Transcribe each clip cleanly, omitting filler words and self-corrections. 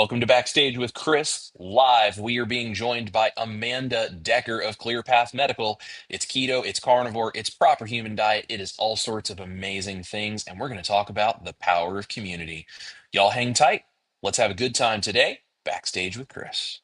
Welcome to Backstage with Chris. Live, we are being joined by Amanda Decker of ClearPath Medical. It's keto, it's carnivore, it's proper human diet, it is all sorts of amazing things, and we're going to talk about the power of community. Y'all hang tight. Let's have a good time today. Backstage with Chris.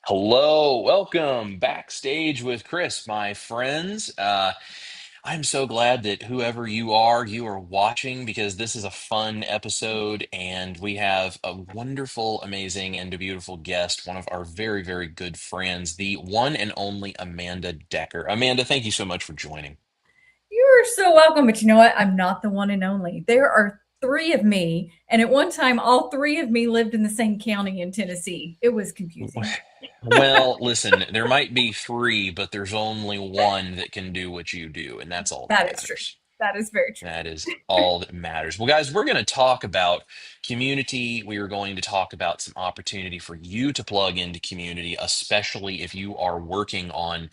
Hello, welcome backstage with Chris, my friends. I'm so glad that whoever you are watching because this is a fun episode and we have a wonderful, amazing, and a beautiful guest, one of our very, very good friends, the one and only Amanda Decker. Amanda, thank you so much for joining. You're so welcome. But you know what? I'm not the one and only. There are three of me. And at one time, all three of me lived in the same county in Tennessee. It was confusing. Well, listen, there might be three, but there's only one that can do what you do, and that's all that That is true. matters. That is very true. That is all that matters. Well, guys, we're going to talk about community. We are going to talk about some opportunity for you to plug into community, especially if you are working on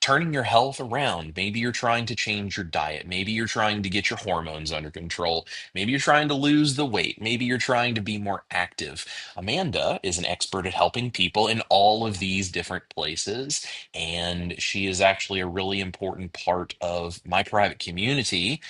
turning your health around. Maybe you're trying to change your diet. Maybe you're trying to get your hormones under control. Maybe you're trying to lose the weight. Maybe you're trying to be more active. Amanda is an expert at helping people in all of these different places, and she is actually a really important part of my private community.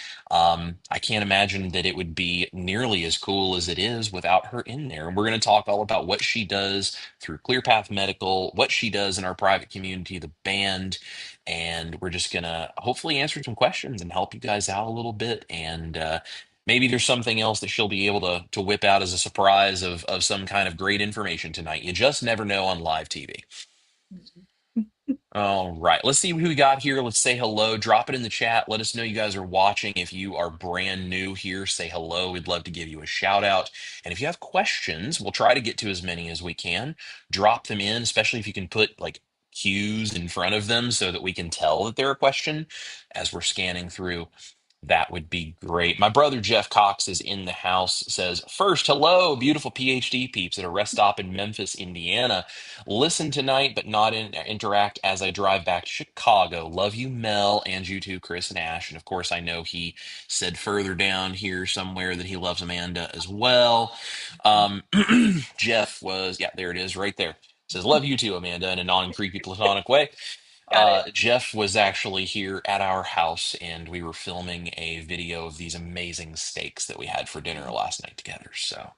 I can't imagine that it would be nearly as cool as it is without her in there. And we're going to talk all about what she does through ClearPath Medical, what she does in our private community, the band, and we're just going to hopefully answer some questions and help you guys out a little bit. And maybe there's something else that she'll be able to whip out as a surprise of some kind of great information tonight. You just never know on live TV. All right, let's see who we got here. Let's say hello. Drop it in the chat. Let us know you guys are watching. If you are brand new here, say hello. We'd love to give you a shout out. And if you have questions, we'll try to get to as many as we can. Drop them in, especially if you can put like cues in front of them so that we can tell that they're a question as we're scanning through. That would be great. My brother Jeff Cox is in the house, says, first, hello, beautiful PhD peeps at a rest stop in Memphis, Indiana. Listen tonight, but not interact as I drive back to Chicago. Love you, Mel, and you too, Chris and Ash. And of course, I know he said further down here somewhere that he loves Amanda as well. Um, Jeff was, yeah, there it is right there. Says, love you too, Amanda, in a non creepy platonic way. Got it. Jeff was actually here at our house, and we were filming a video of these amazing steaks that we had for dinner last night together. So,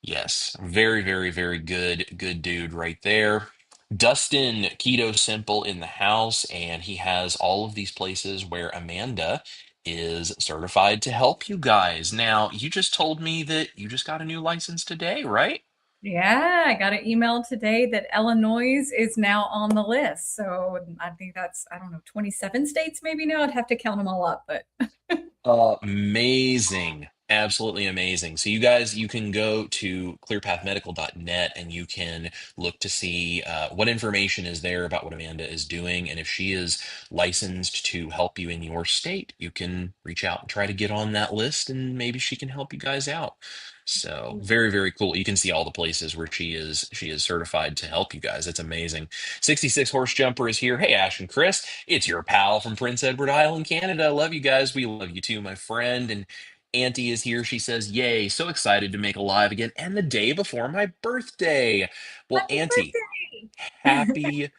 yes, very, very, very good, good dude right there. Dustin Keto Simple in the house, and he has all of these places where Amanda is certified to help you guys. Now, you just told me that you just got a new license today, right? Yeah, I got an email today that Illinois is now on the list. So I think that's, I don't know, 27 states maybe now. I'd have to count them all up, but Amazing. Absolutely amazing. So you guys, you can go to clearpathmedical.net and you can look to see what information is there about what Amanda is doing. And if she is licensed to help you in your state, you can reach out and try to get on that list and maybe she can help you guys out. So very, very cool. You can see all the places where she is certified to help you guys. It's amazing. 66 Horse Jumper is here. Hey, Ash and Chris, it's your pal from Prince Edward Island, Canada. Love you guys. We love you too, my friend. And Auntie is here. She says, "Yay, so excited to make a live again, and the day before my birthday." Well, Happy Auntie, birthday. happy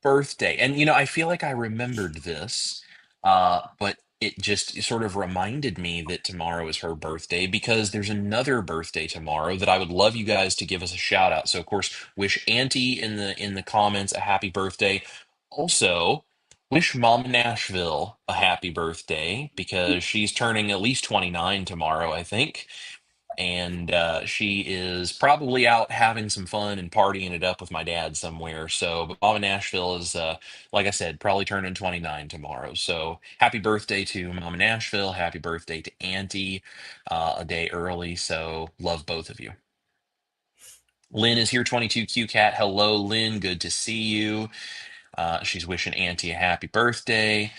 birthday. And I feel like I remembered this, but it just sort of reminded me that tomorrow is her birthday because there's another birthday tomorrow that I would love you guys to give us a shout out. So of course, wish Auntie in the comments a happy birthday. Also, wish Mom Nashville a happy birthday because she's turning at least 29 tomorrow, I think, and she is probably out having some fun and partying it up with my dad somewhere. So, but Mama Nashville is, like I said, probably turning 29 tomorrow. So, happy birthday to Mama Nashville. Happy birthday to Auntie, a day early. So, love both of you. Lynn is here, 22Q Cat. Hello, Lynn. Good to see you. She's wishing Auntie a happy birthday.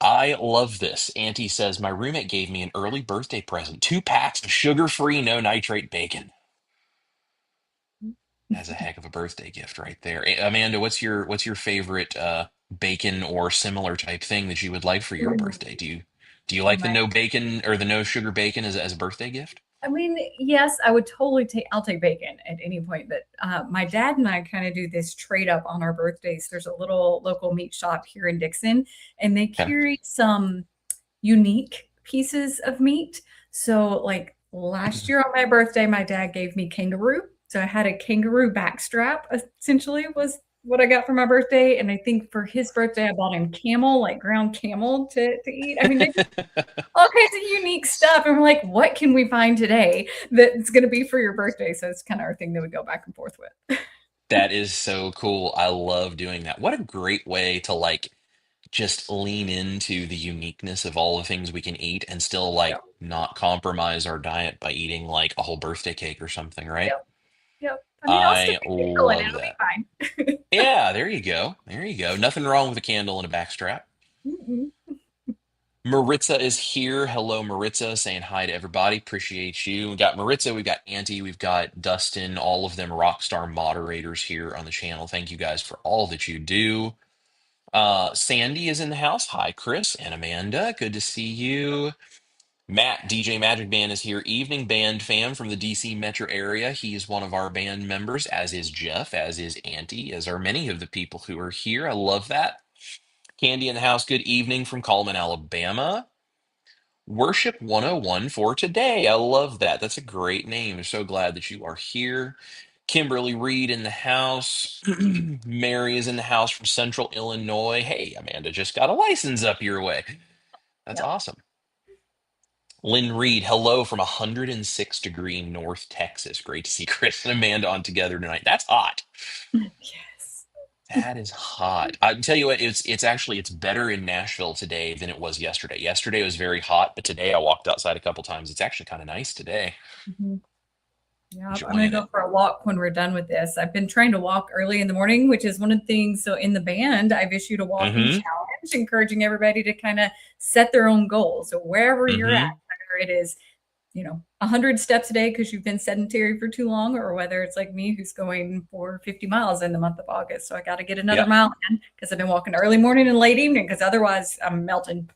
I love this. Auntie says, my roommate gave me an early birthday present, 2 packs of sugar-free, no nitrate bacon. That's a heck of a birthday gift right there. Amanda, what's your favorite bacon or similar type thing that you would like for your birthday? Do you Oh like the my. no bacon or the no sugar bacon as a birthday gift? I mean, yes, I would totally take. I'll take bacon at any point. But my dad and I kind of do this trade up on our birthdays. There's a little local meat shop here in Dixon, and they Okay. carry some unique pieces of meat. So, like last year on my birthday, my dad gave me kangaroo. So I had a kangaroo backstrap, essentially, was what I got for my birthday. And I think for his birthday, I bought him camel, like ground camel to eat. I mean, they all kinds of unique stuff. And we're like, what can we find today that's going to be for your birthday? So it's kind of our thing that we go back and forth with. That is so cool. I love doing that. What a great way to like just lean into the uniqueness of all the things we can eat and still Yep. like not compromise our diet by eating like a whole birthday cake or something, right? Yep. Yep. I mean, I'll stick I a candle in it. love It'll that. be fine. Yeah, there you go. There you go. Nothing wrong with a candle and a backstrap. Mm-mm. Maritza is here. Hello, Maritza, saying hi to everybody. Appreciate you. We got Maritza, we've got Auntie, we've got Dustin, all of them rock star moderators here on the channel. Thank you guys for all that you do. Sandy is in the house. Hi, Chris and Amanda. Good to see you. Matt, DJ Magic Band is here. Evening band fam from the DC metro area. He is one of our band members, as is Jeff, as is Auntie, as are many of the people who are here. I love that. Candy in the house. Good evening from Coleman, Alabama. Worship 101 for today. I love that. That's a great name. I'm so glad that you are here. Kimberly Reed in the house. Mary is in the house from Central Illinois. Hey, Amanda just got a license up your way. That's Yep. awesome. Lynn Reed, hello from 106-degree North Texas. Great to see Chris and Amanda on together tonight. That's hot. Yes. That is hot. I tell you what, it's better in Nashville today than it was yesterday. Yesterday was very hot, but today I walked outside a couple times. It's actually kind of nice today. Mhm. Yep. I'm going Enjoying to go it. for a walk when we're done with this. I've been trying to walk early in the morning, which is one of the things. So in the band, I've issued a walking Mm-hmm. challenge, encouraging everybody to kind of set their own goals. So wherever you're at, Mm-hmm. whether it is 100 steps a day because you've been sedentary for too long, or whether it's like me who's going for 50 miles in the month of August. So I got to get another Yeah. mile in because I've been walking early morning and late evening because otherwise I'm melting.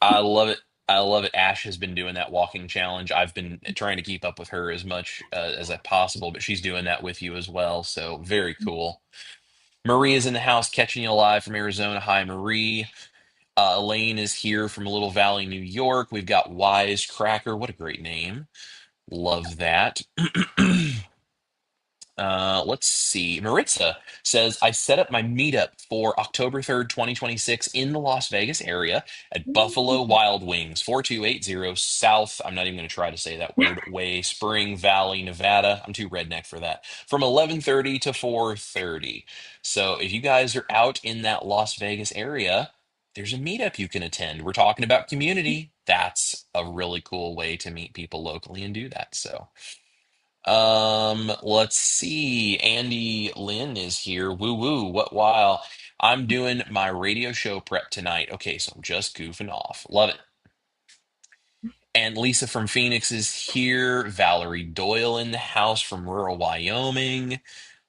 I love it. I love it. Ash has been doing that walking challenge. I've been trying to keep up with her as much as I possible, but she's doing that with you as well. So very cool. Marie is in the house catching you live from Arizona. Hi, Marie. Elaine is here from Little Valley, New York. We've got Wise Cracker. What a great name. Love that. Let's see. Maritza says, I set up my meetup for October 3rd, 2026 in the Las Vegas area at Buffalo Wild Wings, 4280 South. I'm not even going to try to say that word. Way Spring Valley, Nevada. I'm too redneck for that. From 11:30 to 4:30. So if you guys are out in that Las Vegas area, there's a meetup you can attend. We're talking about community. That's a really cool way to meet people locally and do that. So, let's see. Andy Lynn is here. Woo woo. What while I'm doing my radio show prep tonight. Okay, so I'm just goofing off. Love it. And Lisa from Phoenix is here. Valerie Doyle in the house from rural Wyoming.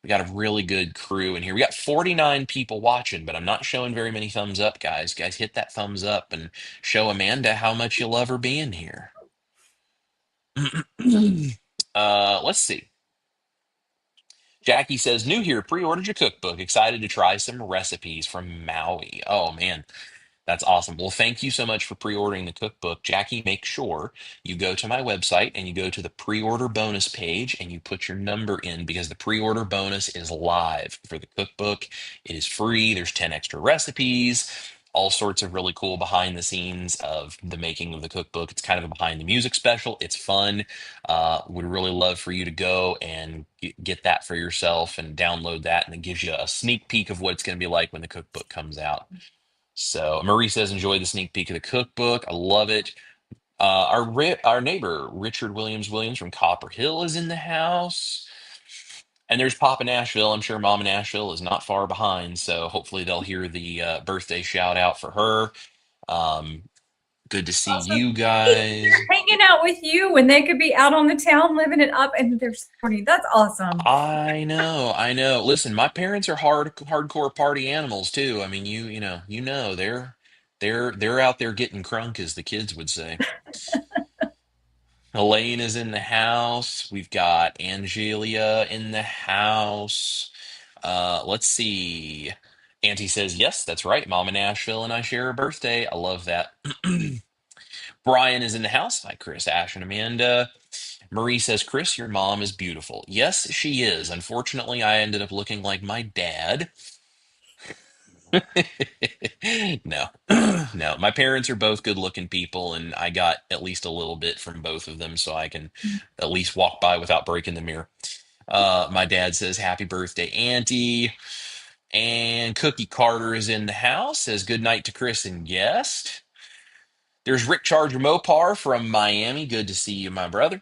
We got a really good crew in here. We got 49 people watching, but I'm not showing very many thumbs up, guys. Guys, hit that thumbs up and show Amanda how much you love her being here. Let's see. Jackie says, new here, pre-ordered your cookbook. Excited to try some recipes from Maui. Oh man, that's awesome. Well, thank you so much for pre-ordering the cookbook. Jackie, make sure you go to my website and you go to the pre-order bonus page and you put your number in because the pre-order bonus is live for the cookbook. It is free. There's 10 extra recipes, all sorts of really cool behind the scenes of the making of the cookbook. It's kind of a behind the music special. It's fun. Would really love for you to go and get that for yourself and download that. And it gives you a sneak peek of what it's going to be like when the cookbook comes out. So Marie says, enjoy the sneak peek of the cookbook. I love it. Our neighbor Richard Williams from Copper Hill is in the house, and there's Papa Nashville. I'm sure Mama Nashville is not far behind, so hopefully they'll hear the birthday shout out for her. Um, Good to see Also, you they're guys. hanging out with you when they could be out on the town living it up, and they're supporting. That's awesome. I know, I know. Listen, my parents are hardcore party animals too. I mean, you know, they're out there getting crunk, as the kids would say. Elaine is in the house. We've got Angelia in the house. Let's see. Auntie says, yes, that's right. Mama Nashville and I share a birthday. I love that. Brian is in the house. Hi, Chris, Ash, and Amanda. Marie says, Chris, your mom is beautiful. Yes, she is. Unfortunately, I ended up looking like my dad. No, no. My parents are both good-looking people, and I got at least a little bit from both of them, so I can at least walk by without breaking the mirror. My dad says, "Happy birthday, Auntie." And Cookie Carter is in the house. Says, "Good night to Chris and guest." There's Rick Charger Mopar from Miami. Good to see you, my brother.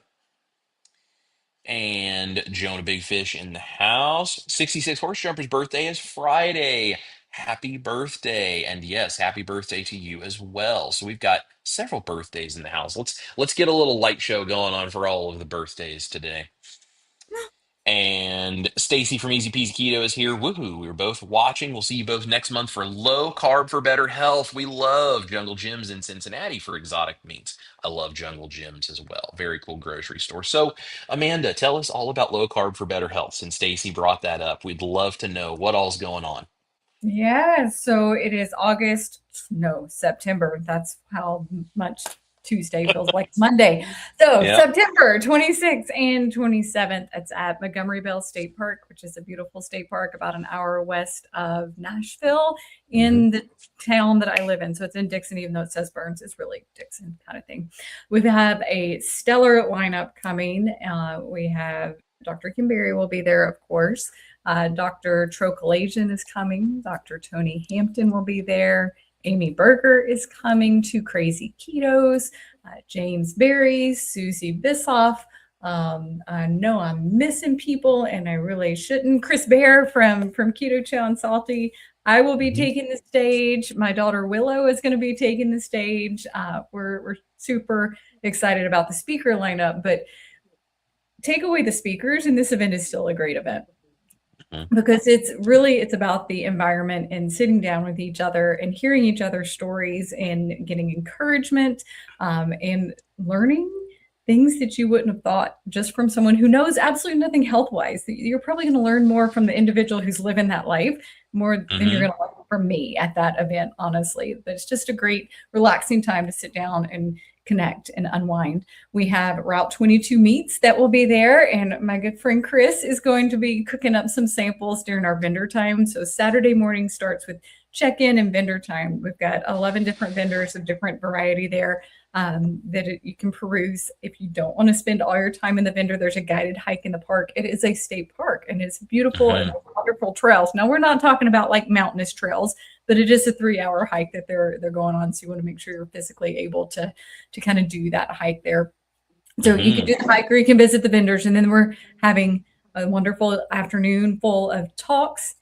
And Jonah Big Fish in the house. 66 Horse Jumper's birthday is Friday. Happy birthday. And yes, happy birthday to you as well. So we've got several birthdays in the house. Let's get a little light show going on for all of the birthdays today. And Stacy from Easy Peasy Keto is here. Woohoo. We were both watching. We'll see you both next month for low carb for better health. We love Jungle Gyms in Cincinnati for exotic meats. I love Jungle Gyms as well. Very cool grocery store. So, Amanda, tell us all about low carb for better health. Since Stacy brought that up, we'd love to know what all's going on. Yeah, so it is August, no, September. That's how much Tuesday feels like Monday. So Yeah. September 26th and 27th, it's at Montgomery Bell State Park, which is a beautiful state park about an hour west of Nashville Hmm. in the town that I live in. So it's in Dixon, even though it says Burns, it's really Dixon kind of thing. We have a stellar lineup coming. We have Dr. Kimberry will be there, of course. Dr. Trokalasian is coming. Dr. Tony Hampton will be there. Amy Berger is coming to Crazy Ketos. James Berry, Susie Bissoff. I know I'm missing people and I really shouldn't. Chris Bear from Keto Chow and Salty. I will be Hmm. taking the stage. My daughter Willow is going to be taking the stage. We're super excited about the speaker lineup, but take away the speakers and this event is still a great event because it's about the environment and sitting down with each other and hearing each other's stories and getting encouragement and learning things that you wouldn't have thought just from someone who knows absolutely nothing health wise. You're probably going to learn more from the individual who's living that life more than you're Hmm. going to learn from me at that event, honestly. But it's just a great relaxing time to sit down and connect and unwind. We have Route 22 meats that will be there, and my good friend Chris is going to be cooking up some samples during our vendor time. So Saturday morning starts with check-in and vendor time. We've got 11 different vendors of different variety there. you can peruse. If you don't want to spend all your time in the vendor, there's a guided hike in the park. It is a state park and it's beautiful and Hmm. wonderful trails. Now, we're not talking about like mountainous trails, but it is a 3 hour hike that they're going on. So you want to make sure you're physically able to kind of do that hike there. So you can Hmm. do the hike or you can visit the vendors. And then we're having a wonderful afternoon full of talks.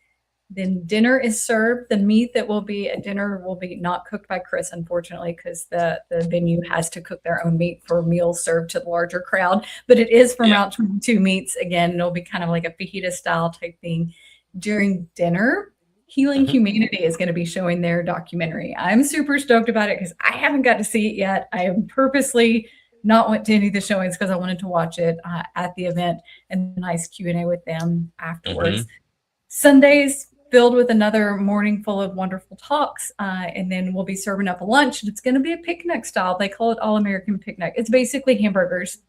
Then dinner is served. The meat that will be at dinner will be not cooked by Chris, unfortunately, because the venue has to cook their own meat for meals served to the larger crowd. But it is from Yeah. Route 22 Meats. Again, it'll be kind of like a fajita style type thing. During dinner, Healing Hmm. Humanity is going to be showing their documentary. I'm super stoked about it because I haven't got to see it yet. I am purposely not went to any of the showings because I wanted to watch it at the event and nice Q&A with them afterwards. Hmm. Sundays filled with another morning full of wonderful talks, and then we'll be serving up a lunch. It's going to be a picnic style. They call it All American Picnic. It's basically hamburgers.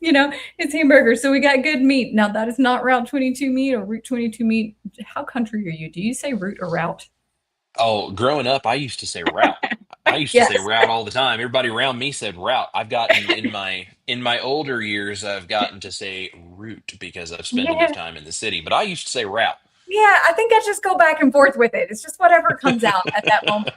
you know, it's hamburgers. So we got good meat. Now that is not Route 22 meat or Route 22 meat. How country are you? Do you say route or route? Oh, growing up, I used to say route. I used to say Yes. route all the time. Everybody around me said route. I've gotten in my older years, I've gotten to say route because I've spent enough Yeah. time in the city. But I used to say route. Yeah. I think I just go back and forth with it. It's just whatever comes out at that moment.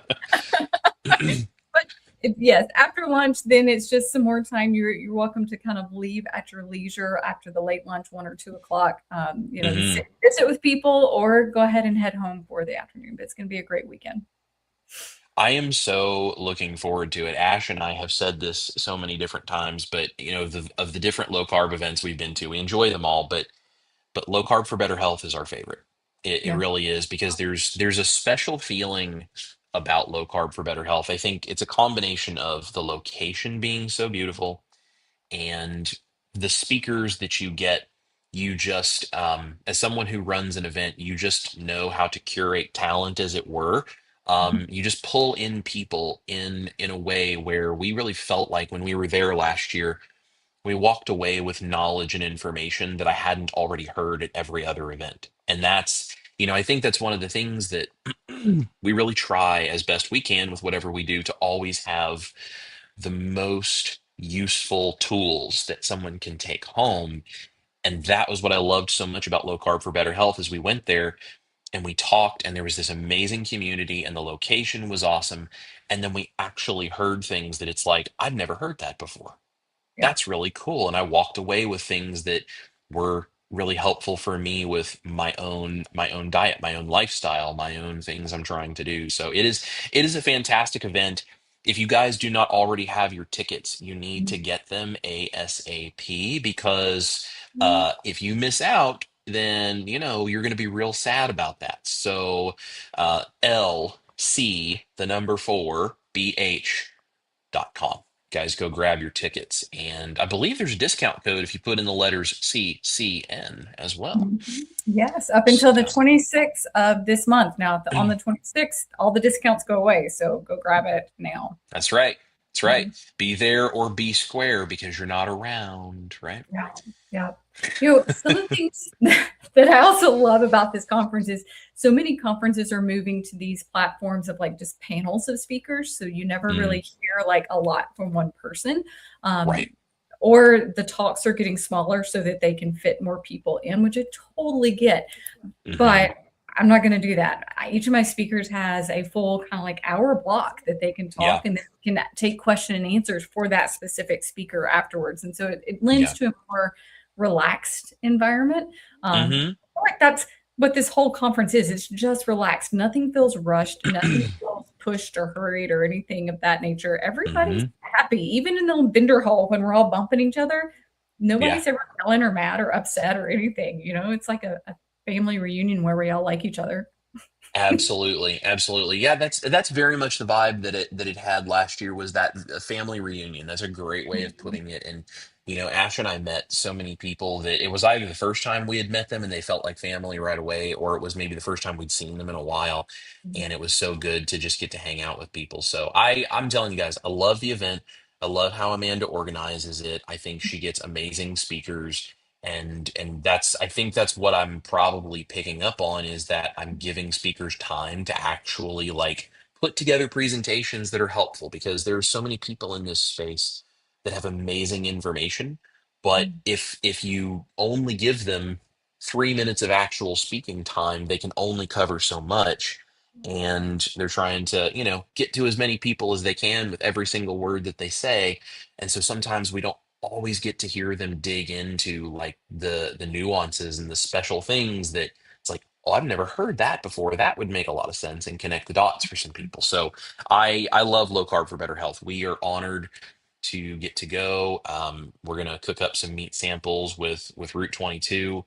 But yes, after lunch, then it's just some more time. You're welcome to kind of leave at your leisure after the late lunch, 1 or 2 o'clock. Hmm. Visit with people or go ahead and head home for the afternoon. But it's going to be a great weekend. I am so looking forward to it. Ash and I have said this so many different times, but of the different low carb events we've been to, we enjoy them all, but low carb for better health is our favorite. It Yeah, really is because there's a special feeling about low carb for better health. I think it's a combination of the location being so beautiful and the speakers that you get. You just as someone who runs an event, you just know how to curate talent, as it were. You just pull in people in a way where we really felt like when we were there last year, we walked away with knowledge and information that I hadn't already heard at every other event. And I think that's one of the things that we really try as best we can with whatever we do to always have the most useful tools that someone can take home. And that was what I loved so much about low carb for better health is we went there and we talked and there was this amazing community and the location was awesome. And then we actually heard things that it's like, I've never heard that before. yeah. That's really cool. And I walked away with things that were really helpful for me with my own diet, my own lifestyle, my own things I'm trying to do. So it is a fantastic event. If you guys do not already have your tickets, you need to get them ASAP because if you miss out, then you're going to be real sad about that. So LC the number 4BH.com. Guys, go grab your tickets. And I believe there's a discount code if you put in the letters CCN as well. Mhm. Yes, up until the So 26th of this month. Now, on the 26th, all the discounts go away. So go grab it now. that's right. That's right. Um, Be there or be square because you're not around, right? yeah, yeah. Some things that I also love about this conference is so many conferences are moving to these platforms of like just panels of speakers. So you never Mm, really hear like a lot from one person. right. Um, or the talks are getting smaller so that they can fit more people in, which I totally get. Hmm. But I'm not going to do that. Each of my speakers has a full kind of like hour block that they can Yeah. talk and they can take question and answers for that specific speaker afterwards. And so it lends Yeah. to a more relaxed environment. Hmm. I feel like that's what this whole conference is. It's just relaxed. Nothing feels rushed. Nothing feels pushed or hurried or anything of that nature. Everybody's Hmm. happy. Even in the vendor hall when we're all bumping each other, Yeah. nobody's ever yelling or mad or upset or anything. It's like a family reunion where we all like each other. Absolutely, absolutely. Yeah, that's very much the vibe that it had last year was that family reunion. That's a great way of Mhm. putting it. And Ash and I met so many people that it was either the first time we had met them and they felt like family right away, or it was maybe the first time we'd seen them in a while, and it was so good to just get to hang out with people. So I'm telling you guys, I love the event. I love how Amanda organizes it. I think she gets amazing speakers and that's I think that's what I'm probably picking up on is that I'm giving speakers time to actually like put together presentations that are helpful because there are so many people in this space that have amazing information. But Mm. if you only give them 3 minutes of actual speaking time, they can only cover so much. And they're trying to, get to as many people as they can with every single word that they say. And so sometimes we don't always get to hear them dig into like the nuances and the special things that it's like, oh, I've never heard that before. That would make a lot of sense and connect the dots for some people. So I love low carb for better health. We are honored to get to go. We're gonna cook up some meat samples with Route 22.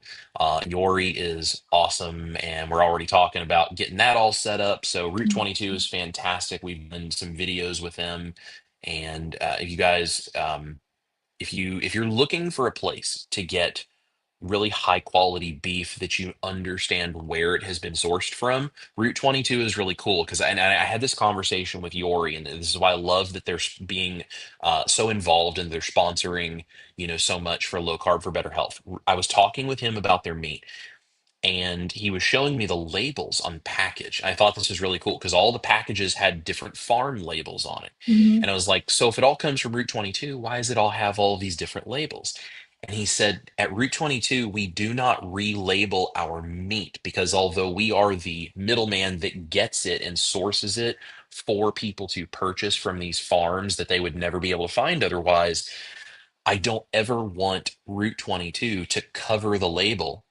Yori is awesome, and we're already talking about getting that all set up. So Route 22 is fantastic. We've done some videos with them, and if you guys, if you're looking for a place to get really high quality beef that you understand where it has been sourced from. Route 22 is really cool because I had this conversation with Yori, and this is why I love that they're being so involved and they're sponsoring, so much for low carb for better health. I was talking with him about their meat and he was showing me the labels on the package. I thought this was really cool because all the packages had different farm labels on it. And Mhm. I was like, so if it all comes from Route 22, why does it all have all these different labels? And he said, at Route 22, we do not relabel our meat because although we are the middleman that gets it and sources it for people to purchase from these farms that they would never be able to find otherwise, I don't ever want Route 22 to cover the label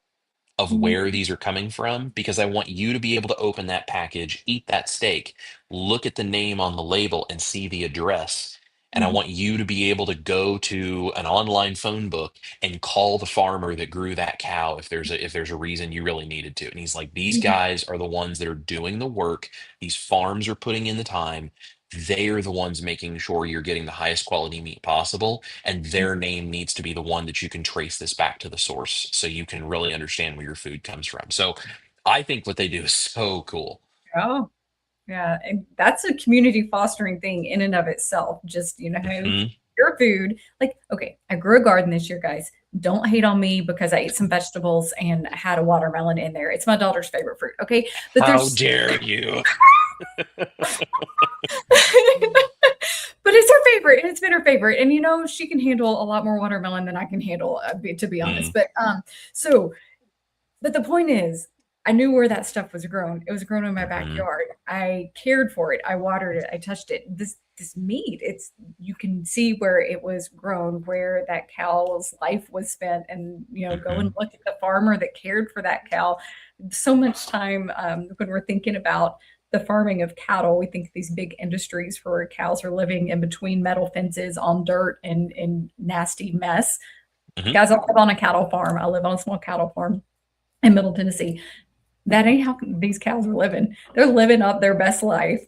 of where Mhm. these are coming from because I want you to be able to open that package, eat that steak, look at the name on the label and see the address. And I Mhm. want you to be able to go to an online phone book and call the farmer that grew that cow if there's a reason you really needed to. And he's like, these Mhm. guys are the ones that are doing the work. These farms are putting in the time. They are the ones making sure you're getting the highest quality meat possible, and their name needs to be the one that you can trace this back to the source so you can really understand where your food comes from. So I think what they do is so cool. Oh, yeah, and that's a community fostering thing in and of itself. Just, Hmm. your food. Like, okay, I grew a garden this year, guys. Don't hate on me because I ate some vegetables and I had a watermelon in there. It's my daughter's favorite fruit, okay? But How there's dare you? but it's her favorite, and it's been her favorite. And she can handle a lot more watermelon than I can handle, to be honest. Mm, So but the point is, I knew where that stuff was grown. It was grown in my hmm. backyard. I cared for it. I watered it. I touched it. This meat, it's you can see where it was grown, where that cow's life was spent, and go and Hmm. look at the farmer that cared for that cow. So much time when we're thinking about the farming of cattle, we think these big industries where cows are living in between metal fences on dirt and nasty mess. Hmm. Guys, I live on a cattle farm. I live on a small cattle farm in Middle Tennessee. That ain't how these cows are living. They're living up their best life,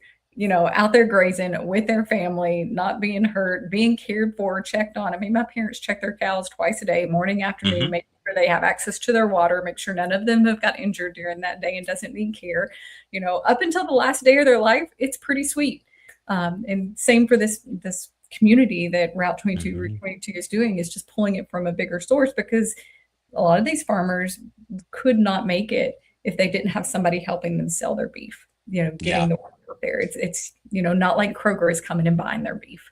out there grazing with their family, not being hurt, being cared for, checked on. I mean, my parents check their cows twice a day, morning, afternoon, Hmm. make sure they have access to their water, make sure none of them have got injured during that day and doesn't need care. Up until the last day of their life, it's pretty sweet. And same for this community that Route Hmm. 22 is doing, is just pulling it from a bigger source, because a lot of these farmers could not make it if they didn't have somebody helping them sell their beef, Yeah. getting the word out there. It's not like Kroger is coming and buying their beef.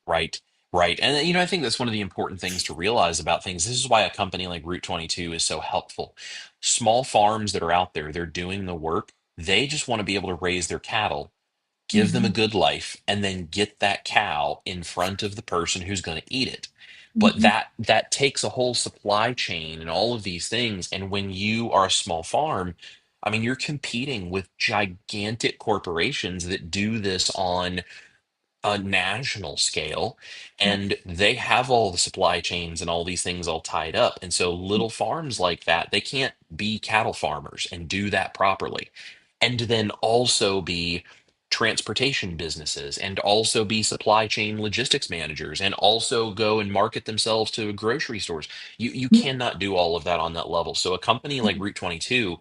Right. Right. And I think that's one of the important things to realize about things. This is why a company like Route 22 is so helpful. Small farms that are out there, they're doing the work. They just want to be able to raise their cattle, give them a Mhm. good life, and then get that cow in front of the person who's going to eat it. But Mhm. that takes a whole supply chain and all of these things. And when you are a small farm, I mean, you're competing with gigantic corporations that do this on a national scale, Yeah. and they have all the supply chains and all these things all tied up. And so little farms like that, they can't be cattle farmers and do that properly, and then also be transportation businesses and also be supply chain logistics managers and also go and market themselves to grocery stores. You cannot do all of that on that level. So a company like Route 22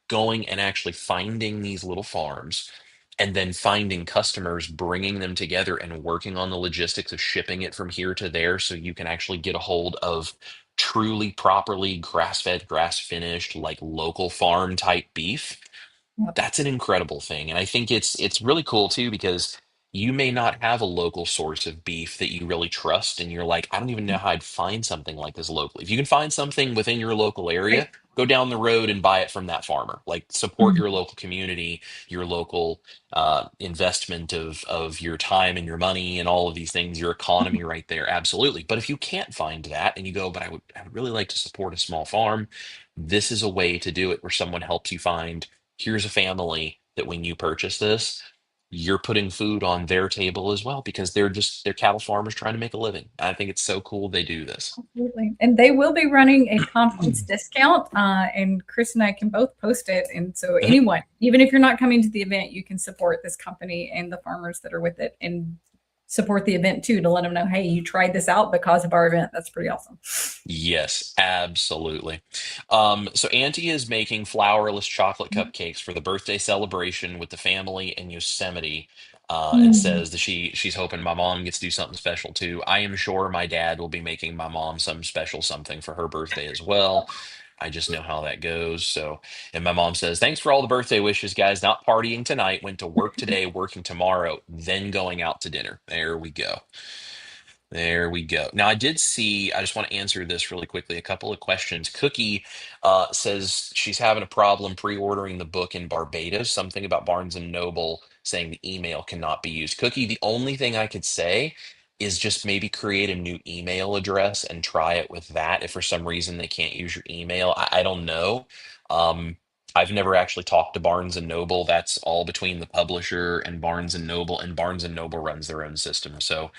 going and actually finding these little farms and then finding customers, bringing them together and working on the logistics of shipping it from here to there so you can actually get a hold of truly properly grass-fed, grass-finished, like local farm type beef. Yep. That's an incredible thing. And I think it's really cool too because you may not have a local source of beef that you really trust and you're like, I don't even know how I'd find something like this locally. If you can find something within your local area, Right. go down the road and buy it from that farmer. Like support Mhm. your local community, your local investment of your time and your money and all of these things, your economy right there. Absolutely. But if you can't find that and you go, but I would really like to support a small farm, this is a way to do it where someone helps you find here's a family that when you purchase this, you're putting food on their table as well because they're cattle farmers trying to make a living. I think it's so cool they do this. Absolutely. And they will be running a conference discount, and Chris and I can both post it. And so Mhm. anyone, even if you're not coming to the event, you can support this company and the farmers that are with it and support the event too to let them know, hey, you tried this out because of our event. That's pretty awesome. Yes, absolutely. So Auntie is making flourless chocolate cupcakes for the birthday celebration with the family in Yosemite, and Mm. says that she's hoping my mom gets to do something special too. I am sure my dad will be making my mom some special something for her birthday as well. I just know how that goes. So, and my mom says, "Thanks for all the birthday wishes, guys. Not partying tonight. Went to work today, working tomorrow, then going out to dinner." There we go. There we go. Now, I did see, I just want to answer this really quickly. A couple of questions. Cookie says she's having a problem pre-ordering the book in Barbados, something about Barnes and Noble saying the email cannot be used. Cookie, the only thing I could say is just maybe create a new email address and try it with that. If for some reason they can't use your email, I don't know. Um, I've never actually talked to Barnes and Noble. That's all between the publisher and Barnes and Noble runs their own system. So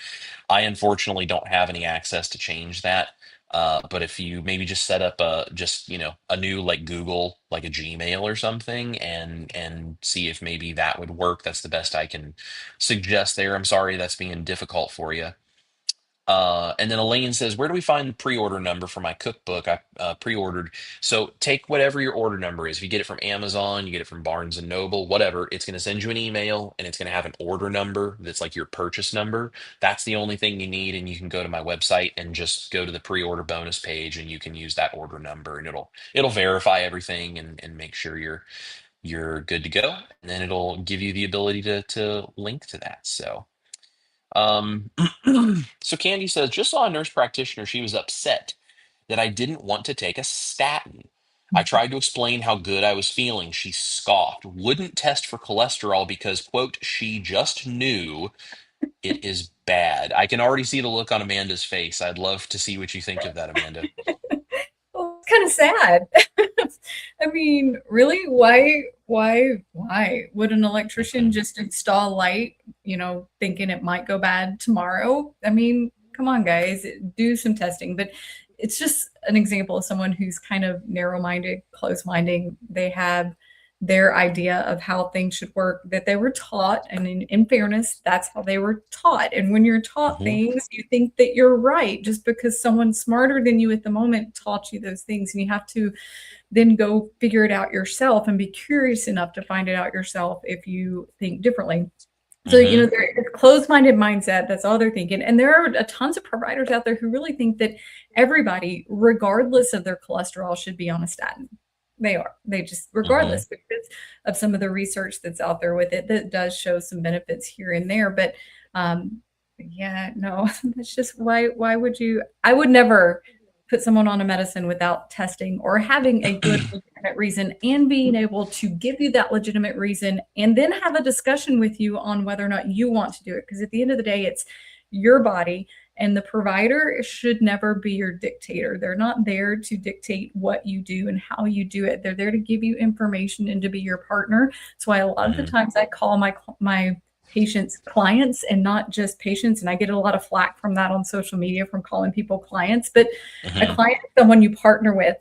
I unfortunately don't have any access to change that. But if you maybe just set up a new like Google, like a Gmail or something, and see if maybe that would work. That's the best I can suggest there. I'm sorry that's being difficult for you. And then Elaine says, "Where do we find the pre-order number for my cookbook? I pre-ordered." So take whatever your order number is. If you get it from Amazon, you get it from Barnes and Noble, whatever, it's going to send you an email and it's going to have an order number that's like your purchase number. That's the only thing you need. And you can go to my website and just go to the pre-order bonus page and you can use that order number and it'll verify everything and make sure you're good to go. And then it'll give you the ability to link to that. So. Um, so Candy says, just saw a nurse practitioner. She was upset that I didn't want to take a statin. I tried to explain how good I was feeling. She scoffed, wouldn't test for cholesterol because, quote, she just knew it is bad. I can already see the look on Amanda's face. I'd love to see what you think of that, Amanda. Well, it's kind of sad. I mean, really, why would an electrician Mhm, just install light, thinking it might go bad tomorrow? I mean, come on, guys, do some testing. But it's just an example of someone who's kind of narrow-minded, close-minded. They have their idea of how things should work that they were taught, and in fairness, that's how they were taught. And when you're taught mhm, things, you think that you're right just because someone smarter than you at the moment taught you those things, and you have to then go figure it out yourself and be curious enough to find it out yourself if you think differently. So, mhm, they're a closed-minded mindset. That's all they're thinking. And there are a tons of providers out there who really think that everybody, regardless of their cholesterol, should be on a statin. They are. They just, mhm. regardless, because of some of the research that's out there with it, that does show some benefits here and there. But yeah, no, that's just why would you? I would never put someone on a medicine without testing or having a good legitimate reason and being able to give you that legitimate reason and then have a discussion with you on whether or not you want to do it. Because at the end of the day, it's your body, and the provider should never be your dictator. They're not there to dictate what you do and how you do it. They're there to give you information and to be your partner. That's why a lot of the Mhm, times I call my patients clients and not just patients. And I get a lot of flack from that on social media from calling people clients. But a mhm, client is someone you partner with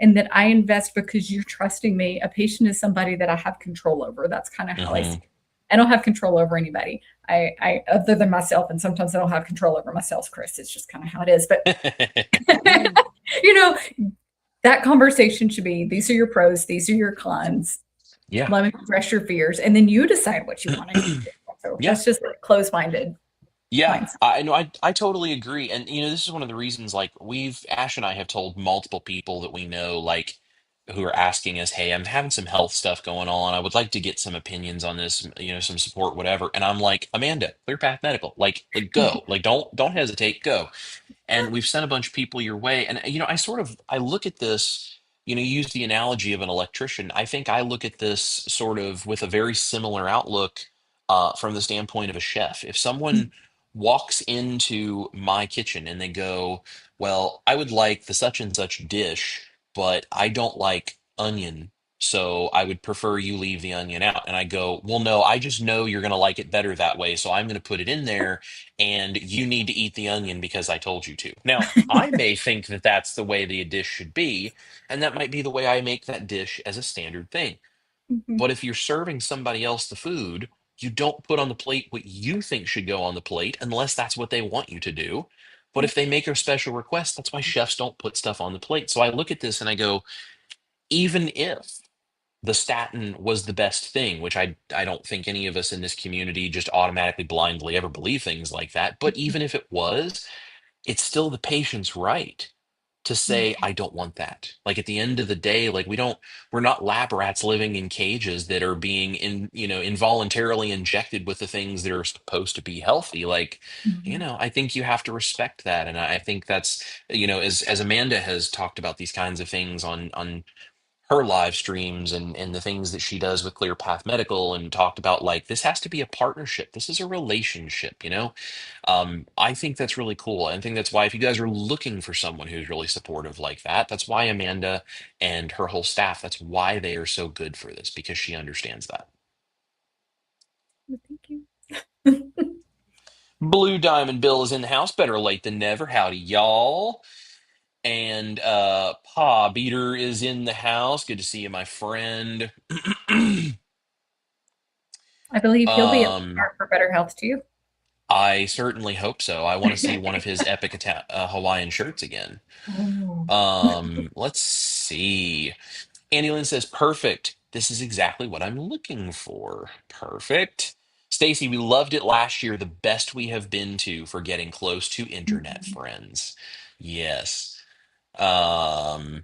and that I invest because you're trusting me. A patient is somebody that I have control over. That's kind of how I see mhm. it. I don't have control over anybody. I other than myself, and sometimes I don't have control over myself, Chris. It's just kind of how it is. But you know, that conversation should be: these are your pros, these are your cons. Yeah. Let me address your fears, and then you decide what you want to do. So Yeah. that's just a closed-minded Yeah, mindset. I know. I totally agree. And this is one of the reasons like Ash and I have told multiple people that we know like who are asking us, hey, I'm having some health stuff going on. I would like to get some opinions on this, some support, whatever. And I'm like, Amanda, Clear Path Medical, like go, like don't hesitate, go. And we've sent a bunch of people your way. And I look at this, you use the analogy of an electrician. I think I look at this sort of with a very similar outlook from the standpoint of a chef. If someone walks into my kitchen and they go, well, I would like the such and such dish, but I don't like onion, so I would prefer you leave the onion out. And I go, well, no, I just know you're going to like it better that way, so I'm going to put it in there, and you need to eat the onion because I told you to. Now, I may think that that's the way the dish should be, and that might be the way I make that dish as a standard thing. Mhm. But if you're serving somebody else the food, you don't put on the plate what you think should go on the plate unless that's what they want you to do. But Yeah. if they make a special request, that's why chefs don't put stuff on the plate. So I look at this and I go, even if the statin was the best thing, which I don't think any of us in this community just automatically blindly ever believe things like that. But even if it was, it's still the patient's right to say, I don't want that. Like at the end of the day, like we're not lab rats living in cages that are being involuntarily injected with the things that are supposed to be healthy. Like, Mhm. I think you have to respect that. And I think that's, as Amanda has talked about these kinds of things on her live streams and the things that she does with Clear Path Medical, and talked about, like, this has to be a partnership. This is a relationship. I think that's really cool. I think that's why, if you guys are looking for someone who's really supportive like that, that's why Amanda and her whole staff, that's why they are so good for this, because she understands that. Well, thank you. Blue Diamond Bill is in the house. Better late than never. Howdy, y'all. And Pa Beater is in the house. Good to see you, my friend. I believe he'll be at um Art for Better Health too. I certainly hope so. I want to see one of his epic Hawaiian shirts again. Oh. Let's see. Andy Lynn says, perfect. This is exactly what I'm looking for. Perfect. Stacy, we loved it last year. The best we have been to for getting close to internet friends. Yes. Um,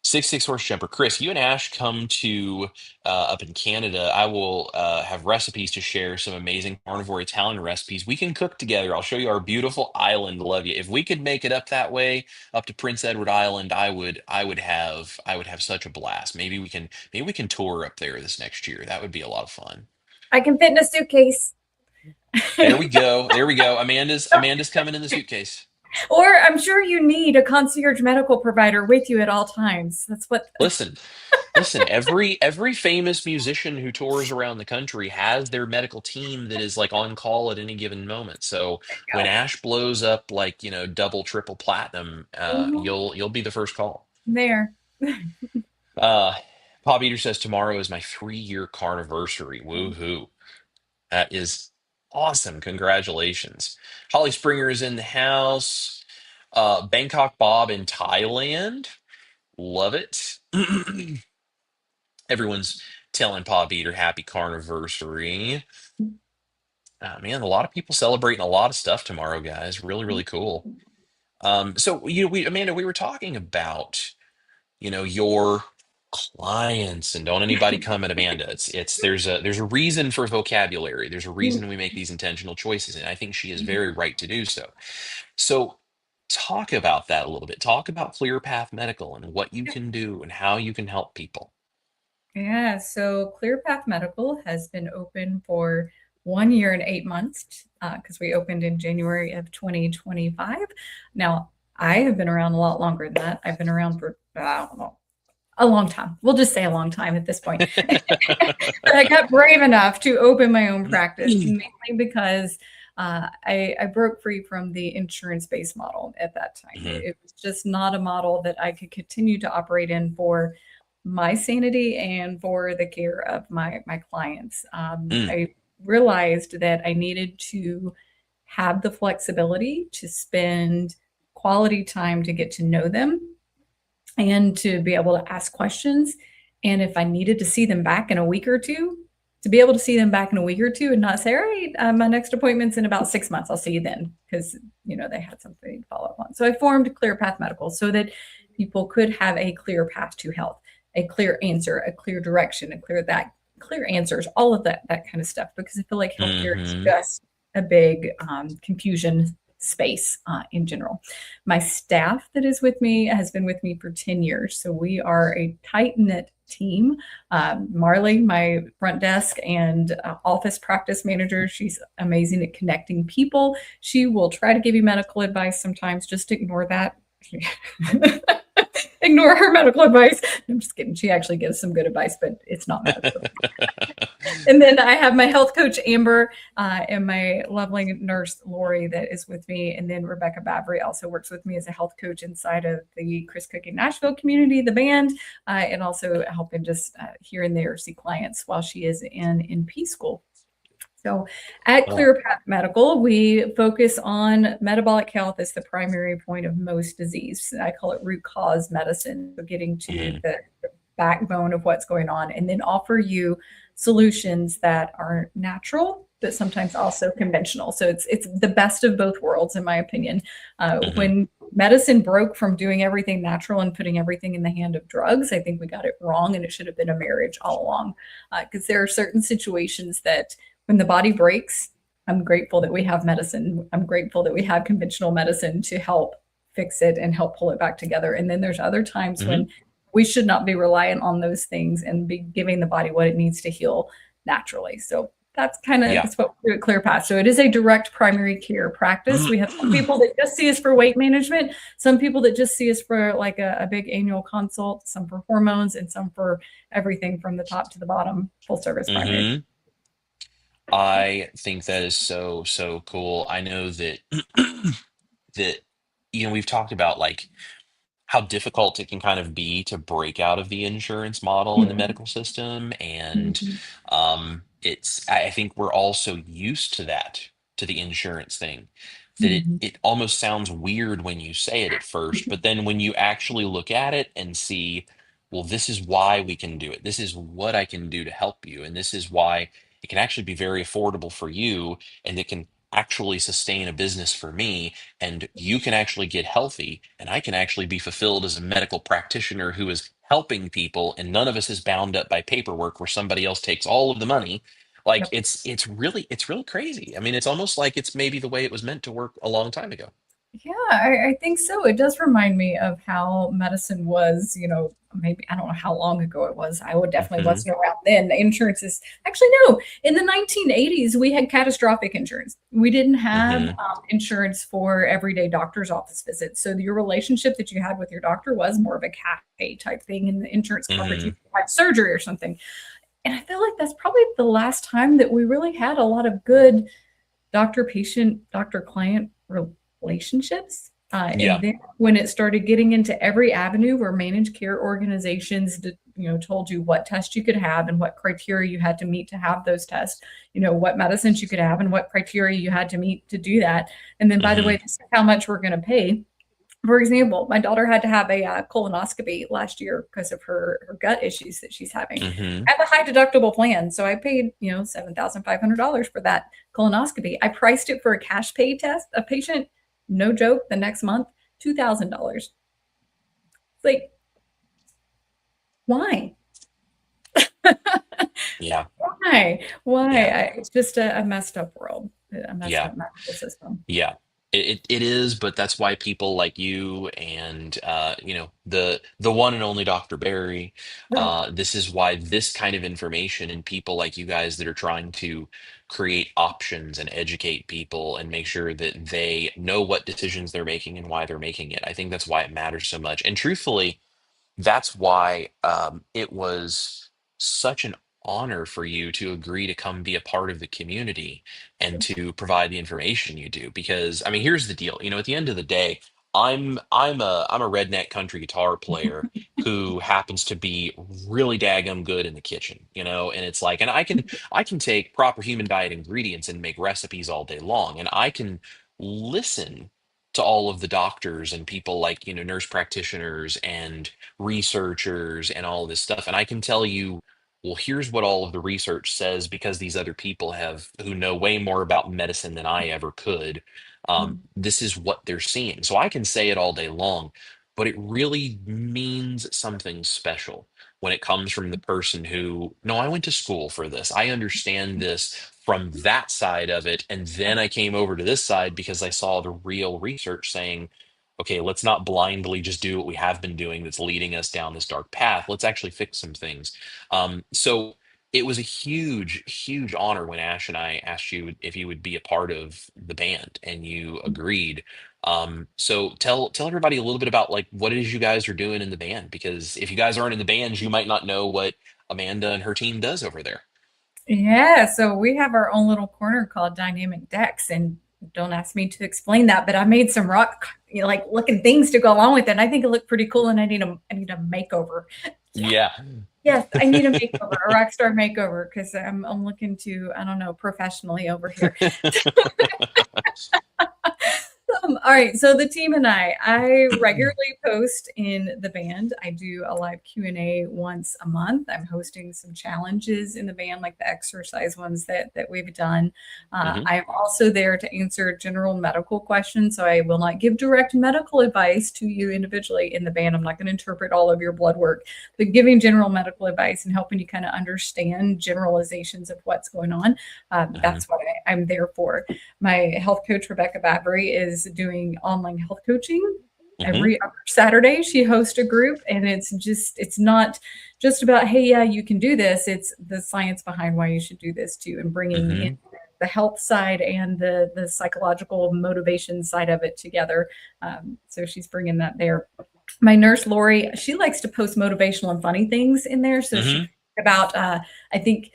6 horse jumper. Chris, you and Ash come to up in Canada. I will have recipes to share, some amazing carnivore Italian recipes. We can cook together. I'll show you our beautiful island. Love you. If we could make it up that way, up to Prince Edward Island, I would have such a blast. Maybe we can tour up there this next year. That would be a lot of fun. I can fit in a suitcase. There we go. There we go. Amanda's coming in the suitcase. Or I'm sure you need a concierge medical provider with you at all times. That's what. Listen, listen, every famous musician who tours around the country has their medical team that is like on call at any given moment. So when Ash blows up, like, double, triple platinum, Mhm. you'll be the first call. There. Uh Pop Eater says tomorrow is my 3-year carniversary. Woohoo. That is awesome. Congratulations. Holly Springer is in the house. Bangkok Bob in Thailand. Love it. Everyone's telling Pa Beater happy carniversary. Man, a lot of people celebrating a lot of stuff tomorrow, guys. Really, really cool. So Amanda, we were talking about, your clients, and don't anybody come at Amanda. It's there's a reason for vocabulary. There's a reason we make these intentional choices, and I think she is very right to do so. So talk about that a little bit. Talk about Clear Path Medical and what you can do and how you can help people. Yeah, so Clear Path Medical has been open for 1 year and 8 months because we opened in January of 2025. Now, I have been around a lot longer than that. I've been around for, I don't know, a long time. We'll just say a long time at this point. But I got brave enough to open my own practice, mainly because I broke free from the insurance-based model at that time. Mhm. It was just not a model that I could continue to operate in for my sanity and for the care of my clients. Mm, I realized that I needed to have the flexibility to spend quality time to get to know them and to be able to ask questions. And if I needed to see them back in a week or two, to be able to see them back in a week or two and not say, all right, my next appointment's in about 6 months. I'll see you then. Because, they had something to follow up on. So I formed Clear Path Medical so that people could have a clear path to health. a clear answer, a clear direction, clear answers, all of that kind of stuff. Because I feel like healthcare is Hmm. just a big confusion space in general. My staff that is with me has been with me for 10 years. So we are a tight knit team. Marley, my front desk and office practice manager, she's amazing at connecting people. She will try to give you medical advice sometimes, just ignore that. Ignore her medical advice. I'm just kidding. She actually gives some good advice, but it's not medical. And then I have my health coach, Amber, and my lovely nurse, Lori, that is with me. And then Rebecca Bavry also works with me as a health coach inside of the Chris Cook Nashville community, the band, and also helping just here and there see clients while she is in NP school. So at Oh. ClearPath Medical, we focus on metabolic health as the primary point of most disease. I call it root cause medicine, so getting to Hmm. the backbone of what's going on, and then offer you solutions that are natural, but sometimes also conventional. So it's the best of both worlds, in my opinion. Hmm. When medicine broke from doing everything natural and putting everything in the hand of drugs, I think we got it wrong, and it should have been a marriage all along. Because there are certain situations that when the body breaks, I'm grateful that we have medicine. I'm grateful that we have conventional medicine to help fix it and help pull it back together. And then there's other times Hmm. when we should not be reliant on those things and be giving the body what it needs to heal naturally. So Yeah. that's what we do at ClearPath. So it is a direct primary care practice. We have some people that just see us for weight management, some people that just see us for like a big annual consult, some for hormones, and some for everything from the top to the bottom, full service primary. Hmm. I think that is so, so cool. I know that that we've talked about like how difficult it can kind of be to break out of the insurance model in the Mhm. medical system. And Mhm. I think we're also used to that, to the insurance thing, that Mhm. it almost sounds weird when you say it at first, but then when you actually look at it and see, well, this is why we can do it. This is what I can do to help you. And this is why it can actually be very affordable for you, and it can actually sustain a business for me, and you can actually get healthy, and I can actually be fulfilled as a medical practitioner who is helping people, and none of us is bound up by paperwork where somebody else takes all of the money. Like Yep. it's really crazy. I mean, it's almost like it's maybe the way it was meant to work a long time ago. Yeah, I think so. It does remind me of how medicine was, maybe I don't know how long ago it was. I would definitely Hmm. wasn't around then. Insurance is actually no. In the 1980s, we had catastrophic insurance. We didn't have Hmm. insurance for everyday doctor's office visits. So your relationship that you had with your doctor was more of a cash pay type thing, and the insurance coverage you Hmm. had surgery or something. And I feel like that's probably the last time that we really had a lot of good doctor patient, doctor client relationships. And Yeah. then when it started getting into every avenue where managed care organizations told you what tests you could have and what criteria you had to meet to have those tests, what medicines you could have and what criteria you had to meet to do that. And then, by the way, Hmm. this is how much we're going to pay. For example, my daughter had to have a colonoscopy last year because of her gut issues that she's having. Hmm. I have a high deductible plan, so I paid $7,500 for that colonoscopy. I priced it for a cash pay test. A patient, no joke, the next month $2,000. Like, why? Yeah. Why? Yeah. It's just a messed up world, a messed Yeah. up medical system. Yeah, it is, but that's why people like you and the one and only Dr. Barry, Right. this is why this kind of information and people like you guys that are trying to create options and educate people and make sure that they know what decisions they're making and why they're making it. I think that's why it matters so much. And truthfully, that's why it was such an honor for you to agree to come be a part of the community and to provide the information you do. Because I mean, here's the deal. At the end of the day, I'm a redneck country guitar player who happens to be really daggum good in the kitchen, and it's like, and I can take proper human diet ingredients and make recipes all day long, and I can listen to all of the doctors and people like nurse practitioners and researchers and all of this stuff. And I can tell you, well, here's what all of the research says because these other people who know way more about medicine than I ever could. This is what they're seeing. So I can say it all day long. but it really means something special when it comes from the person who, no, I went to school for this. I understand this from that side of it. And then I came over to this side because I saw the real research saying, okay, let's not blindly just do what we have been doing that's leading us down this dark path. Let's actually fix some things. So it was a huge, huge honor when Ash and I asked you if you would be a part of the band, and you agreed. So tell everybody a little bit about like what it is you guys are doing in the band, because if you guys aren't in the band, you might not know what Amanda and her team does over there. Yeah, so we have our own little corner called Dynamic Decks, and don't ask me to explain that, but I made some rock, like looking things to go along with it. And I think it looked pretty cool, and I need a makeover. Yes, Yeah. yes, I need a makeover, a rock star makeover, because I'm looking to, I don't know, professionally over here. All right, so the team and I regularly post in the band. I do a live Q&A once a month. I'm hosting some challenges in the band, like the exercise ones that we've done. Hmm. I am also there to answer general medical questions, so I will not give direct medical advice to you individually in the band. I'm not going to interpret all of your blood work, but giving general medical advice and helping you kind of understand generalizations of what's going on. Hmm. That's what I'm there for. My health coach, Rebecca Babry, is doing online health coaching Hmm. every other Saturday. She hosts a group, and it's not just about, hey, yeah, you can do this. It's the science behind why you should do this too, and bringing in Hmm. the health side and the psychological motivation side of it together. So she's bringing that there. My nurse Lori, she likes to post motivational and funny things in there. So she Hmm. posted about I think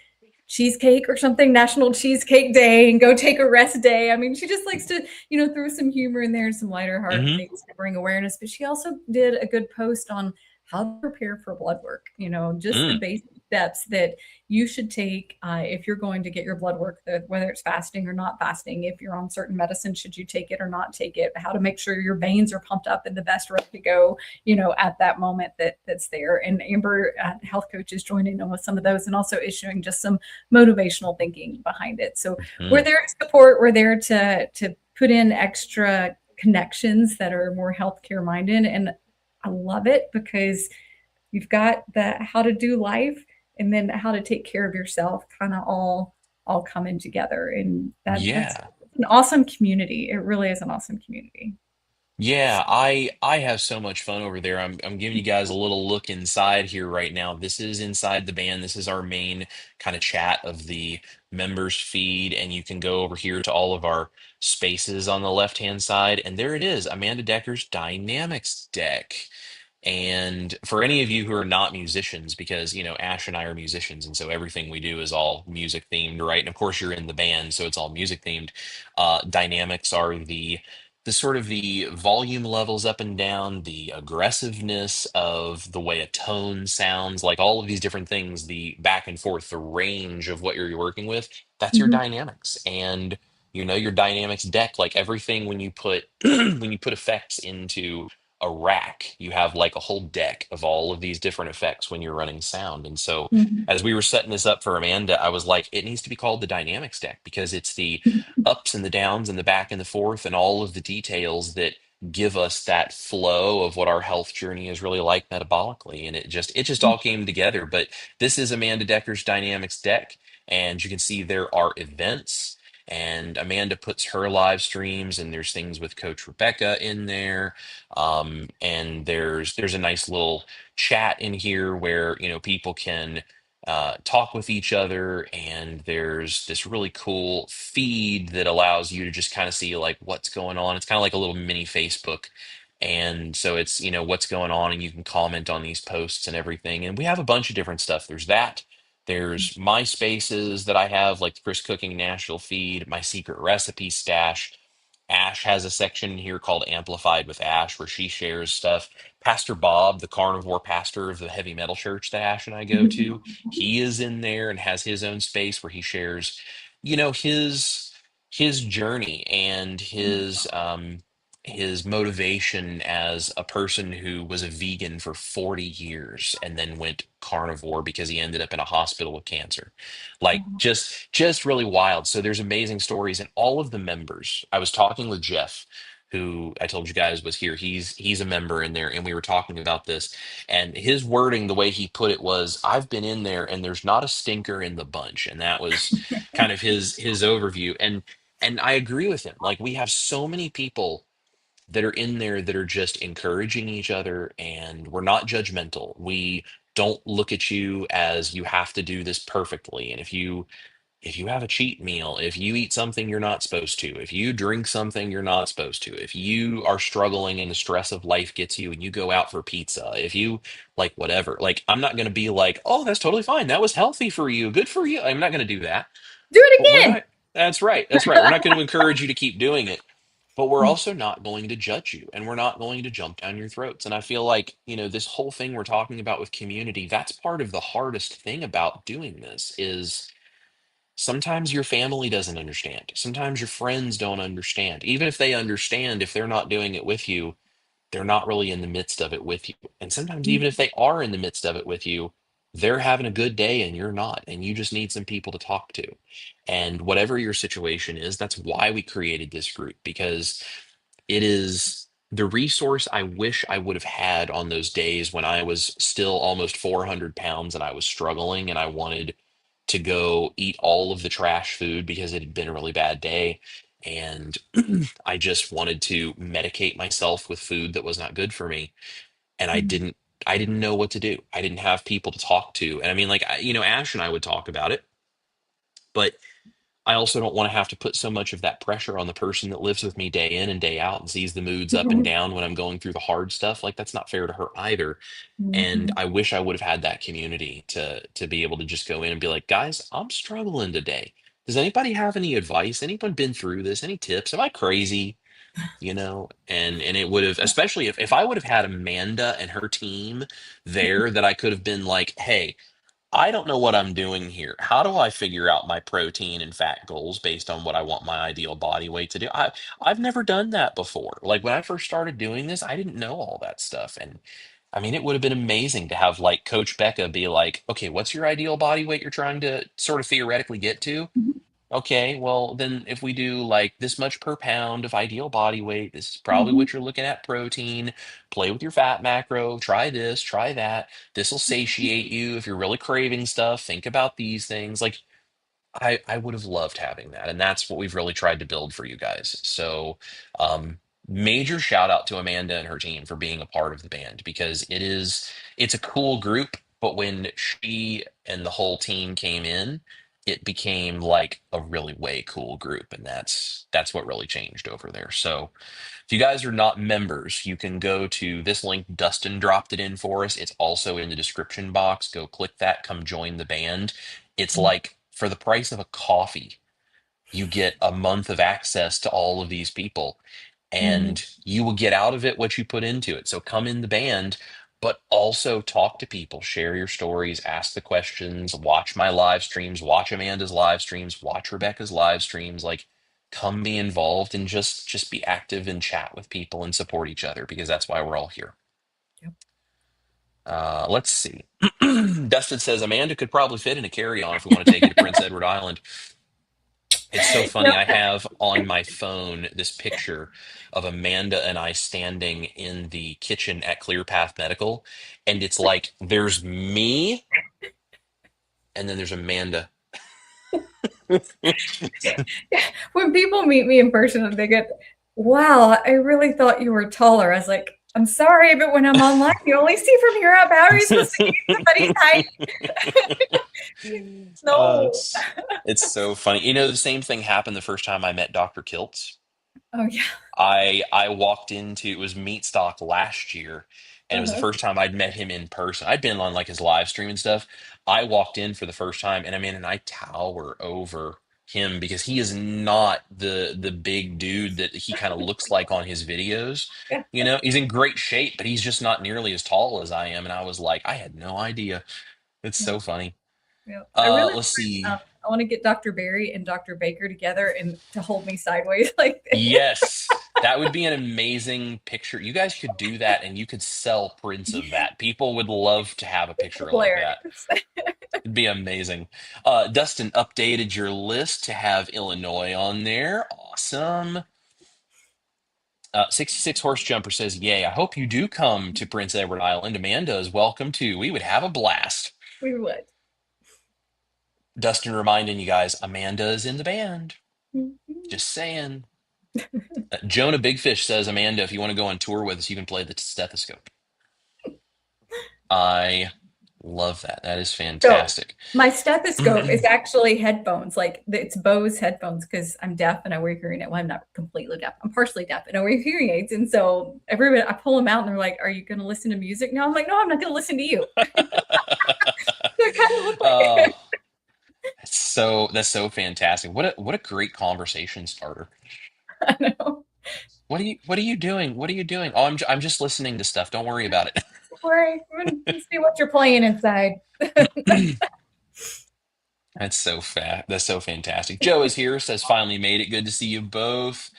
cheesecake or something, National Cheesecake Day, and go take a rest day. I mean, she just likes to, throw some humor in there and some lighter hearted Hmm. things to bring awareness. But she also did a good post on how to prepare for blood work, just the Mm. basic steps that you should take if you're going to get your blood work, whether it's fasting or not fasting, if you're on certain medicine, should you take it or not take it, how to make sure your veins are pumped up and the best ready to go, at that moment that's there. And Amber, health coach, is joining in with some of those and also issuing just some motivational thinking behind it. So we're Mm. there to support. We're there to put in extra connections that are more healthcare minded. And I love it because you've got the how to do life and then how to take care of yourself kind of all coming together. And that's Yeah. an awesome community. It really is an awesome community. Yeah, I have so much fun over there. I'm giving you guys a little look inside here right now. This is inside the band. This is our main kind of chat of the members feed, and you can go over here to all of our spaces on the left-hand side, and there it is, Amanda Decker's Dynamics deck. And for any of you who are not musicians, because Ash and I are musicians, and so everything we do is all music themed, right? And of course, you're in the band, so it's all music themed. Dynamics are the sort of the volume levels up and down, the aggressiveness of the way a tone sounds, like all of these different things, the back and forth, the range of what you're working with. That's your Mhm, dynamics, and your dynamics deck, like everything when you put when you put effects into a rack, you have like a whole deck of all of these different effects when you're running sound. And so mhm, as we were setting this up for Amanda, I was like, it needs to be called the dynamics deck because it's the mhm, ups and the downs and the back and the forth and all of the details that give us that flow of what our health journey is really like metabolically. And it just all came together. But this is Amanda Decker's dynamics deck, and you can see there are events. And Amanda puts her live streams, and there's things with Coach Rebecca in there, and there's a nice little chat in here where people can talk with each other, and there's this really cool feed that allows you to just kind of see like what's going on. It's kind of like a little mini Facebook. And so it's what's going on, and you can comment on these posts and everything. And we have a bunch of different stuff. There's that. There's my spaces that I have, like the Chris Cooking Nashville feed, my secret recipe stash. Ash has a section here called Amplified with Ash where she shares stuff. Pastor Bob, the carnivore pastor of the heavy metal church that Ash and I go to, he is in there and has his own space where he shares, his journey and his motivation as a person who was a vegan for 40 years and then went carnivore because he ended up in a hospital with cancer. Like just really wild. So there's amazing stories, and all of the members. I was talking with Jeff. who I told you guys was here. He's a member in there, and we were talking about this. And his wording, the way he put it was, "I've been in there, and there's not a stinker in the bunch." And that was kind of his overview. And I agree with him. Like, we have so many people that are in there that are just encouraging each other, and we're not judgmental. We don't look at you as you have to do this perfectly. And if you have a cheat meal, if you eat something you're not supposed to, if you drink something you're not supposed to, if you are struggling and the stress of life gets you and you go out for pizza, if you like whatever, like, I'm not going to be like, "Oh, that's totally fine. That was healthy for you. Good for you." I'm not going to do that. Do it But we're again. not, that's right. That's right. We're not going to encourage you to keep doing it, but we're also not going to judge you, and we're not going to jump down your throats. And I feel like, this whole thing we're talking about with community, that's part of the hardest thing about doing this is sometimes your family doesn't understand. Sometimes your friends don't understand. Even if they understand, if they're not doing it with you, they're not really in the midst of it with you. And sometimes, even if they are in the midst of it with you, they're having a good day and you're not. And you just need some people to talk to. And whatever your situation is, that's why we created this group, because it is the resource I wish I would have had on those days when I was still almost 400 pounds and I was struggling and I wanted to go eat all of the trash food because it had been a really bad day. And I just wanted to medicate myself with food that was not good for me. And I didn't know what to do. I didn't have people to talk to. And I mean, like, Ash and I would talk about it, but I also don't want to have to put so much of that pressure on the person that lives with me day in and day out and sees the moods up and down when I'm going through the hard stuff. Like, that's not fair to her either. And I wish I would have had that community to be able to just go in and be like, "Guys, I'm struggling today. Does anybody have any advice? Anyone been through this? Any tips? Am I crazy?" And it would have, especially if I would have had Amanda and her team there, that I could have been like, "Hey, I don't know what I'm doing here. How do I figure out my protein and fat goals based on what I want my ideal body weight to do?" I've never done that before. Like, when I first started doing this, I didn't know all that stuff. And I mean, it would have been amazing to have, like, Coach Becca be like, "Okay, what's your ideal body weight you're trying to sort of theoretically get to? Okay, well, then if we do like this much per pound of ideal body weight, this is probably what you're looking at protein. Play with your fat macro. Try this, try that. This will satiate you. If you're really craving stuff, think about these things." Like, I would have loved having that, and that's what we've really tried to build for you guys. So, major shout out to Amanda and her team for being a part of the band, because it's a cool group. But when she and the whole team came in, it became like a really way cool group, and that's what really changed over there. So, if you guys are not members, you can go to this link. Dustin dropped it in for us. It's also in the description box. Go click that, come join the band. It's like, for the price of a coffee, you get a month of access to all of these people, and you will get out of it what you put into it. So come in the band, but also talk to people, share your stories, ask the questions, watch my live streams, watch Amanda's live streams, watch Rebecca's live streams. Like, come be involved and just be active and chat with people and support each other, because that's why we're all here. Let's see. Dustin says Amanda could probably fit in a carry-on if we want to take you to Prince Edward Island. It's so funny. I have on my phone this picture of Amanda and I standing in the kitchen at ClearPath Medical, and it's like there's me, and then there's Amanda. When people meet me in person, they get, "Wow, I really thought you were taller." I was like, "I'm sorry, but when I'm online, you only see from here up. How are you supposed to get somebody's height?" No. It's so funny. The same thing happened the first time I met Dr. Kiltz. Oh, yeah. I walked into, it was Meat Stock last year, and it was the Uh-huh. first time I'd met him in person. I'd been on like his live stream and stuff. I walked in for the first time, and I mean, and I tower over him because he is not the big dude that he kind of looks like on his videos. Yeah, He's in great shape, but he's just not nearly as tall as I am. And I was like, I had no idea. It's yeah, so funny. yeah. I really Let's want, see. I want to get Dr. Berry and Dr. Baker together and to hold me sideways like this. Yes, that would be an amazing picture. You guys could do that, and you could sell prints of that. People would love to have a picture like that. Hilarious. It'd be amazing. Dustin updated your list to have Illinois on there. Awesome. 66 Horse Jumper says, "Yay, I hope you do come to Prince Edward Island. Amanda is welcome too. We would have a blast." We would. Dustin reminding you guys, Amanda is in the band. Mhm. Just saying. Jonah Big Fish says, Amanda, if you want to go on tour with us, you can play the stethoscope. I love that. That is So fantastic. my stethoscope is actually headphones, like it's Bose headphones because I'm deaf and I wear hearing aids. Well, I'm not completely deaf. I'm partially deaf and I wear hearing aids. And so everybody, I pull them out and they're like, "Are you going to listen to music?" No, I'm like, "No, I'm not going to listen to you." So it kind of look Oh, like that's so fantastic. What a great conversation starter. I know. What are you doing? What are you doing? Oh, I'm just listening to stuff. Don't worry about Right. Let's see what you're playing inside. it. That's so fat. That's so fantastic. Joe is here, says finally made it. Good to see you both.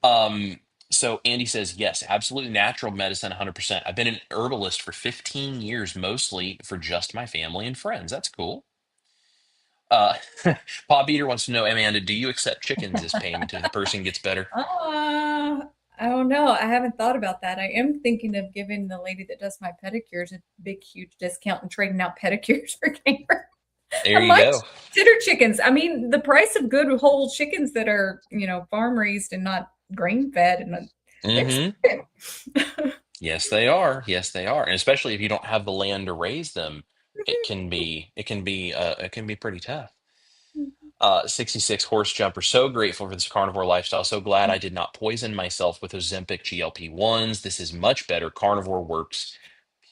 Um, so Andy says, yes, absolutely natural medicine, 100%. I've been an herbalist for 15 years, mostly for just my family and friends. That's cool. Uh, Paul Beater wants to know, Amanda, do you accept chickens as payment if the person gets better? Uh, I don't know. I haven't thought about that. I am thinking of giving the lady that does my pedicures a big, huge discount and trading out pedicures for camper. There I you might go. consider chickens. I mean, the price of good whole chickens that are, farm raised and not grain fed and they're Hmm. expensive. Yes, they are. Yes, they are. And especially if you don't have the land to raise them, it can be pretty tough. 66 Horse Jumper, so grateful for this carnivore lifestyle. So glad I did not poison myself with Ozempic GLP-1s. This is much better. Carnivore works,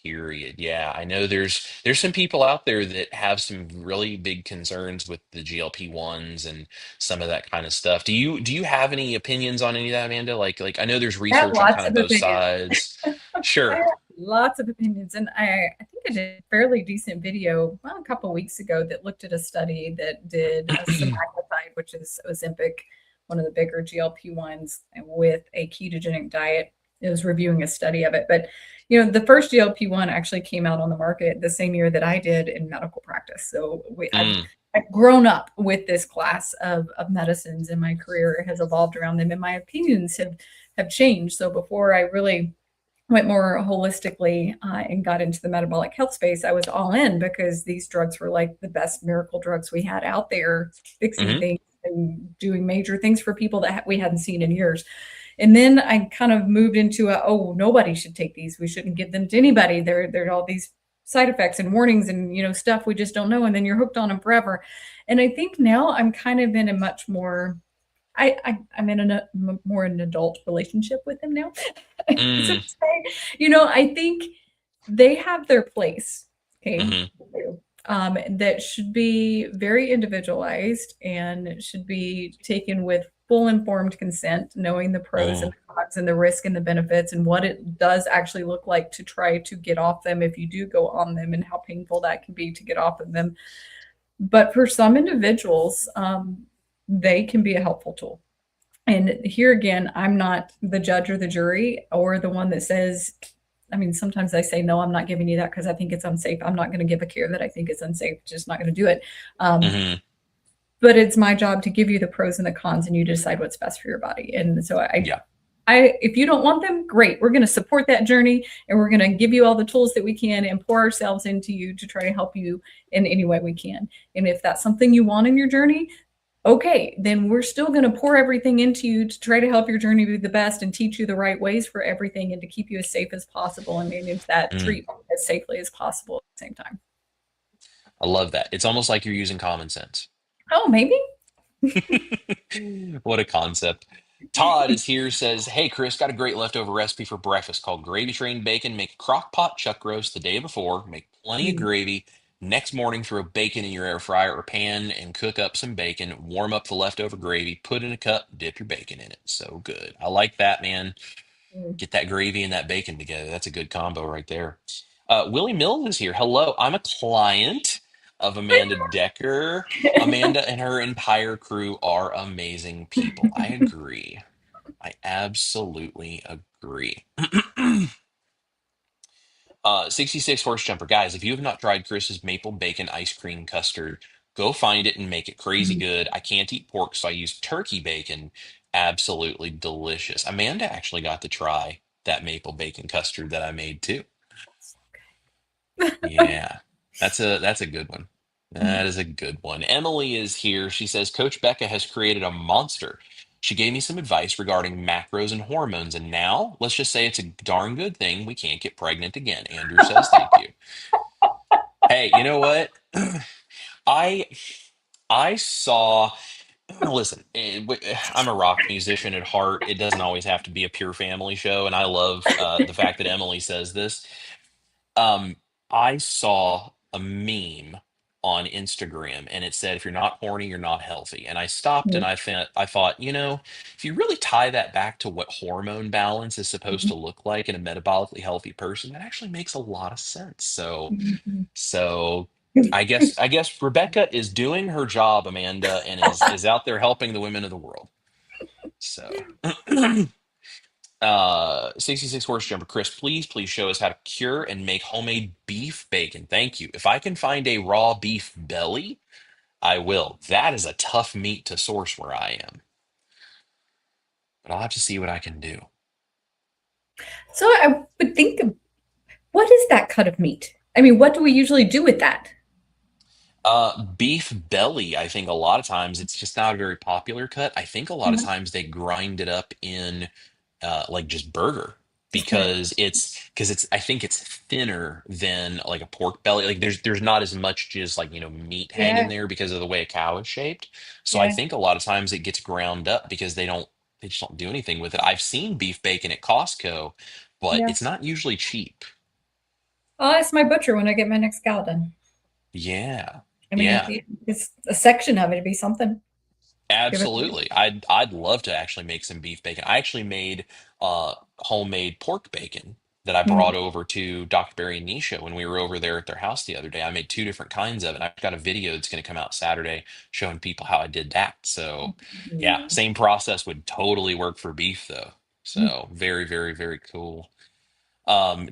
period. Yeah, I know there's some people out there that have some really big concerns with the GLP-1s and some of that kind of stuff. Do you have any opinions on any of that, Amanda? Like I know there's I have research on kind lots of of both opinions. sides. I Sure. have lots of opinions, and I think I did a fairly decent video well, a couple of weeks ago that looked at a study that did a semaglutide, which is Ozempic, one of the bigger GLP-1s, with a ketogenic diet. It was reviewing a study of it, but the first GLP-1 actually came out on the market the same year that I did in medical practice. So Mm, I've grown up with this class of medicines, and my career has evolved around them, and my opinions have changed. So before I really went more holistically and got into the metabolic health space, I was all in because these drugs were like the best miracle drugs we had out there, fixing hmm things and doing major things for people that we hadn't seen in years. And then I kind of moved into oh, nobody should take these. We shouldn't give them to anybody. There are all these side effects and warnings and stuff we just don't know, and then you're hooked on them forever. And I think now I'm kind of in a much more I'm in more an adult relationship with them now. So mm, to say, I think they have their place. Okay. hmm That should be very individualized and should be taken with full informed consent, knowing the pros and mm, the cons and the risk and the benefits and what it does actually look like to try to get off them if you do go on them and how painful that can be to get off of them. But for some individuals, they can be a helpful tool. And here again, I'm not the judge or the jury or the one that says, I mean, sometimes I say, no, I'm not giving you that because I think it's unsafe. I'm not going to give a care that I think is unsafe. Just not going to do it. hmm But it's my job to give you the pros and the cons and you decide what's best for your body. And so Yeah. if you don't want them, great. We're going to support that journey and we're going to give you all the tools that we can and pour ourselves into you to try to help you in any way we can. And if that's something you want in your journey, okay, then we're still going to pour everything into you to try to help your journey be the best and teach you the right ways for everything and to keep you as safe as possible and manage that Mm. treatment as safely as possible at the same time. I love that. It's almost like you're using common sense. Oh, maybe. What a concept. Todd is here, says, hey, Chris, got a great leftover recipe for breakfast called gravy train bacon. Make a crock pot chuck roast the day before, make plenty of Mm, gravy. Next morning, throw bacon in your air fryer or pan and cook up some bacon. Warm up the leftover gravy, put in a cup, dip your bacon in it. So good. I like that, man. mm. Get that gravy and that bacon together. That's a good combo right there. Willie Mills is here. Hello, I'm a client of Amanda Decker. Amanda and her entire crew are amazing people. I agree. I absolutely agree. 66 Horse Jumper. Guys, if you have not tried Chris's maple bacon ice cream custard, Go find it and make it crazy Mhm. good. I can't eat pork, so I use turkey bacon. Absolutely delicious. Amanda actually got to try that maple bacon custard that I made too. Yeah, that's a good one. That is a good one. Emily is here. She says Coach Becca has created a monster. She gave me some advice regarding macros and hormones, and now let's just say it's a darn good thing we can't get pregnant again. Andrew says thank you. Hey, you know what? I I saw. Listen, I'm a rock musician at heart. It doesn't always have to be a pure family show, and I love the fact that Emily says this. Um, I saw a meme on Instagram and it said, if you're not horny, you're not healthy. And I stopped and I thought, if you really tie that back to what hormone balance is supposed to look like in a metabolically healthy person, that actually makes a lot of sense. So I guess Rebecca is doing her job, Amanda, and is out there helping the women of the world. So 66 horse jumper Chris, please show us how to cure and make homemade beef bacon. Thank you. If I can find a raw beef belly, I will. That is a tough meat to source where I am, but I'll have to see what I can do. So I would think, what is that cut of meat? I mean, what do we usually do with that? Beef belly, I think a lot of times it's just not a very popular cut. I think a lot of Mhm. times they grind it up in like just burger Just burger. because it's I think it's thinner than like a pork belly. Like there's not as much just like meat hanging Yeah, there because of the way a cow is shaped. So I yeah, think a lot of times it gets ground up because they just don't do anything with it. I've seen beef bacon at Costco, but yeah. it's not usually cheap. I'll ask my butcher when I get my next cow done. Yeah. I mean, if Yeah. it's a section of it, it'd be something. Give it. Absolutely. I'd love to actually make some beef bacon. I actually made homemade pork bacon that I Mm, brought over to Dr. Barry and Nisha when we were over there at their house the other day. I made two different kinds of it. I've got a video that's going to come out Saturday showing people how I did that. So, yeah, mm, same process would totally work for beef though. mm. So, very, very, very cool.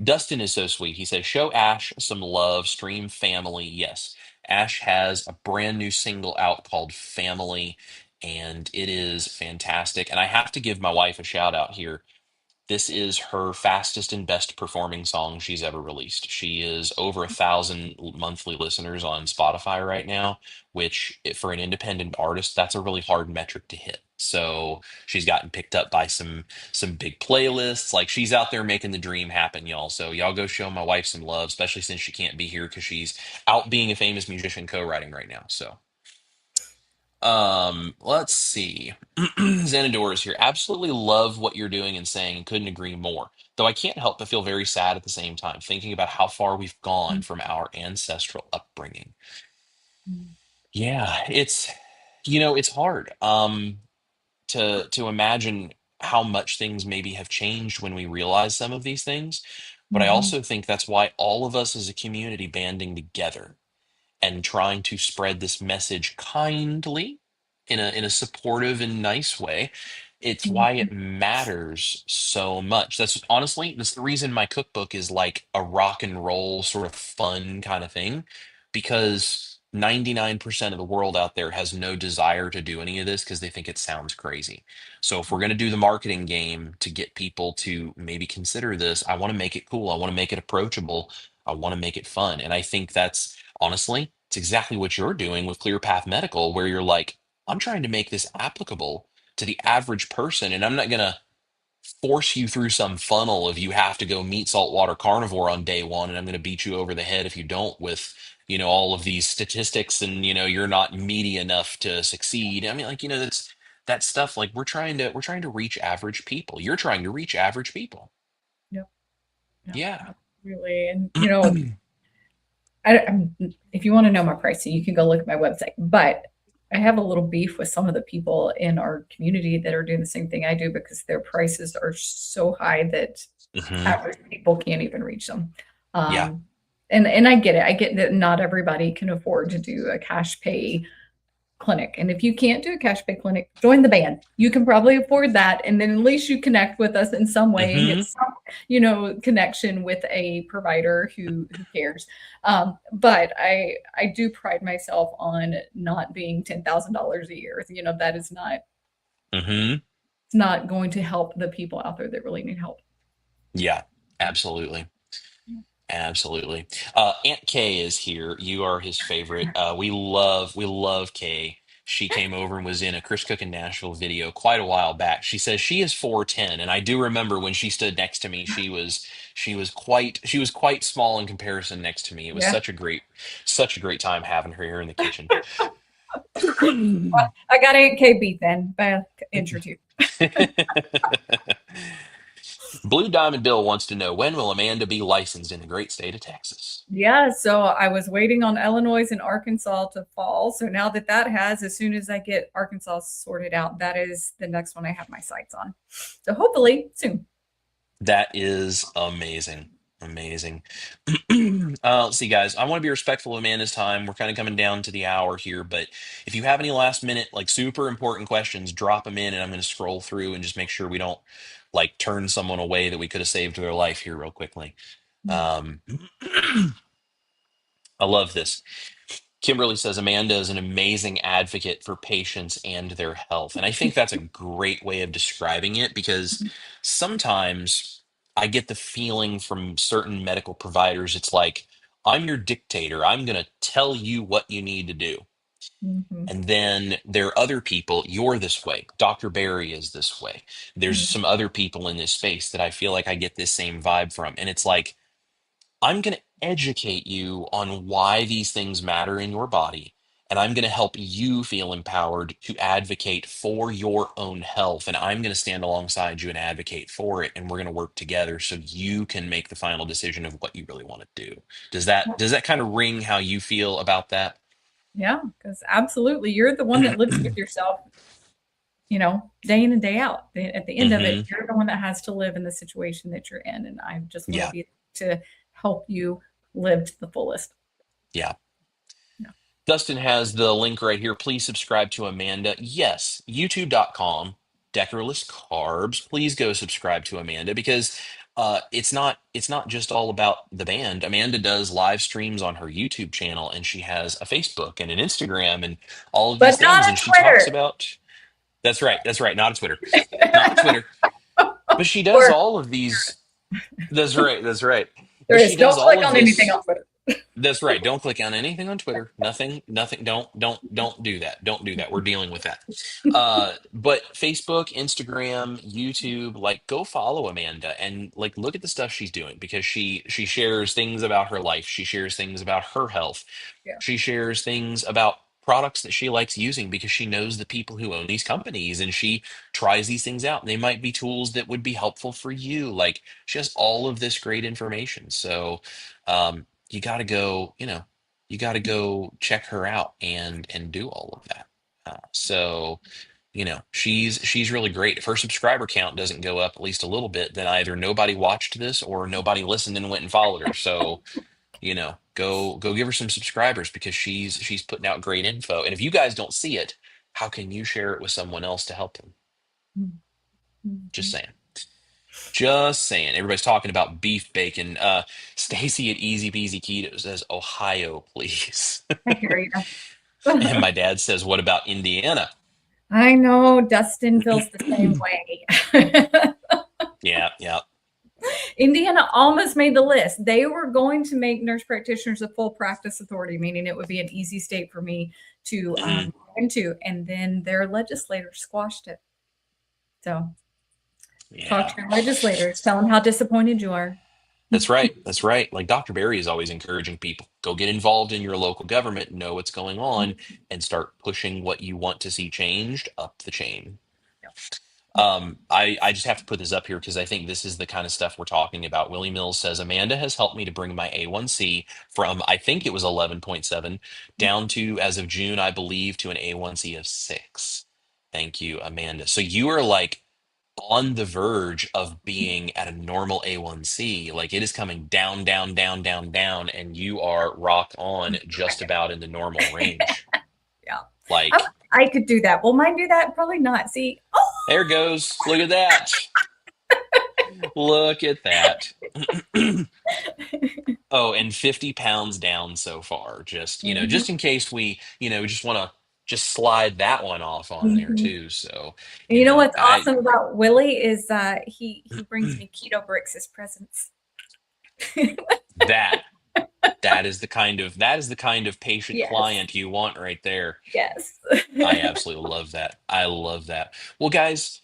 Dustin is so sweet. He says, "Show Ash some love, stream Family." Yes, Ash has a brand new single out called Family, and it is fantastic. And I have to give my wife a shout out here. This is her fastest and best performing song she's ever released. She is over 1,000 monthly listeners on Spotify right now, which for an independent artist, that's a really hard metric to hit. So she's gotten picked up by some big playlists. Like she's out there making the dream happen, y'all. So y'all go show my wife some love, especially since she can't be here because she's out being a famous musician co-writing right now. So let's see. Xanador is here. Absolutely love what you're doing and saying, and couldn't agree more. Though I can't help but feel very sad at the same time, thinking about how far we've gone from our ancestral upbringing. Yeah, it's hard to imagine how much things maybe have changed when we realize some of these things. But I Mhm. also think that's why all of us as a community banding together and trying to spread this message kindly in a supportive and nice way. It's why Mhm. it matters so much. That's the reason my cookbook is like a rock and roll sort of fun kind of thing, because 99% of the world out there has no desire to do any of this because they think it sounds crazy. So if we're going to do the marketing game to get people to maybe consider this, I want to make it cool. I want to make it approachable. I want to make it fun. And I think that's honestly, it's exactly what you're doing with ClearPath Medical, where you're like, I'm trying to make this applicable to the average person, and I'm not going to force you through some funnel of you have to go meet saltwater carnivore on day one, and I'm going to beat you over the head if you don't with, all of these statistics and, you're not meaty enough to succeed. I mean, like, that's that stuff. Like we're trying to reach average people. You're trying to reach average people. Yep. Yep. Yeah. Absolutely. And if you want to know my pricing, you can go look at my website. But I have a little beef with some of the people in our community that are doing the same thing I do because their prices are so high that Hmm. average people can't even reach them. Yeah. Um, and I get it. I get that not everybody can afford to do a cash pay clinic. And if you can't do a cash pay clinic, join the band. You can probably afford that. And then at least you connect with us in some way and get Hmm. connection with a provider who cares. But I do pride myself on not being $10,000 a year. That is not, Hmm. it's not going to help the people out there that really need help. Yeah, absolutely. Absolutely. Aunt Kay is here. You are his favorite. We love Kay. She came over and was in a Chris Cook in Nashville video quite a while back. She says she is 4'10", and I do remember when she stood next to me, she was quite small in comparison next to me. It was Yeah. such a great time having her here in the kitchen. I got Aunt KB then by inch or two. Blue Diamond Bill wants to know, when will Amanda be licensed in the great state of Texas? Yeah, so I was waiting on Illinois and Arkansas to fall. So now that has, as soon as I get Arkansas sorted out, that is the next one I have my sights on. So hopefully soon. That is amazing. Amazing. Let's see, guys. I want to be respectful of Amanda's time. We're kind of coming down to the hour here, but if you have any last minute, like super important questions, drop them in and I'm going to scroll through and just make sure we don't like turn someone away that we could have saved their life here real quickly. Um, I love this. Kimberly says Amanda is an amazing advocate for patients and their health. And I think that's a great way of describing it because sometimes I get the feeling from certain medical providers, it's like, I'm your dictator. I'm going to tell you what you need to do. Mhm. And then there are other people, you're this way. Dr. Barry is this way. There's Mhm. some other people in this space that I feel like I get this same vibe from. And it's like, I'm going to educate you on why these things matter in your body. And I'm going to help you feel empowered to advocate for your own health. And I'm going to stand alongside you and advocate for it. And we're going to work together so you can make the final decision of what you really want to do. Does that kind of ring how you feel about that? Yeah, because absolutely, you're the one that lives with yourself, day in and day out. At the end of it, Hmm. you're the one that has to live in the situation that you're in. And I just want to Yeah. be to help you live to the fullest. Yeah. Yeah. Dustin has the link right here. Please subscribe to Amanda. Yes, youtube.com, Deckerless Carbs. Please go subscribe to Amanda because it's not just all about the band. Amanda does live streams on her YouTube channel and she has a Facebook and an Instagram and all of these But not things. a And she talks Twitter. about, that's right, that's right, not a Twitter. Not a Twitter. But she does Or all of these. That's right, that's right. there But she is, don't does all click of on anything this. on Twitter. That's right. Don't click on anything on Twitter. Nothing, nothing. Don't do that. Don't do that. We're dealing with that. But Facebook, Instagram, YouTube, like go follow Amanda and like look at the stuff she's doing because she shares things about her life. She shares things about her health. Yeah. She shares things about products that she likes using because she knows the people who own these companies and she tries these things out. And they might be tools that would be helpful for you. Like she has all of this great information. So you got to go, you got to go check her out and do all of that. So she's really great. If her subscriber count doesn't go up at least a little bit, then either nobody watched this or nobody listened and went and followed her. So go give her some subscribers because she's putting out great info. And if you guys don't see it, how can you share it with someone else to help them? Just Mhm. saying. Just saying. Everybody's talking about beef bacon. Stacy at Easy Peasy Keto says, Ohio, please. I hear you. And my dad says, what about Indiana? I know Dustin feels the same way. Yeah, yeah. Indiana almost made the list. They were going to make nurse practitioners a full practice authority, meaning it would be an easy state for me to Mhm. into. And then their legislators squashed it. So talk Yeah. to your legislators, tell them how disappointed you are. That's right. That's right. Like Dr. Barry is always encouraging people, go get involved in your local government, know what's going on, and start pushing what you want to see changed up the chain. I just have to put this up here because I think this is the kind of stuff we're talking about. Willie Mills says Amanda has helped me to bring my A1C from I think it was 11.7 down to, as of June, I believe, to an A1C of 6. Thank you, Amanda. So you are like on the verge of being at a normal A1C. Like it is coming down, down, down, down, down, and you are rock on just about in the normal range. Yeah. I, Like I could do that. Will mine do that? Probably not. See, oh, there goes. Look at that. Look at that. Oh, and 50 pounds down so far. Just, Mhm, just in case we, just want to just slide that one off on there mhm. too. So, You know what's I awesome about Willie is he brings me keto bricks as presents. that that is the kind of patient Yes, client you want right there. yes. I absolutely love that. I love that. Well, guys,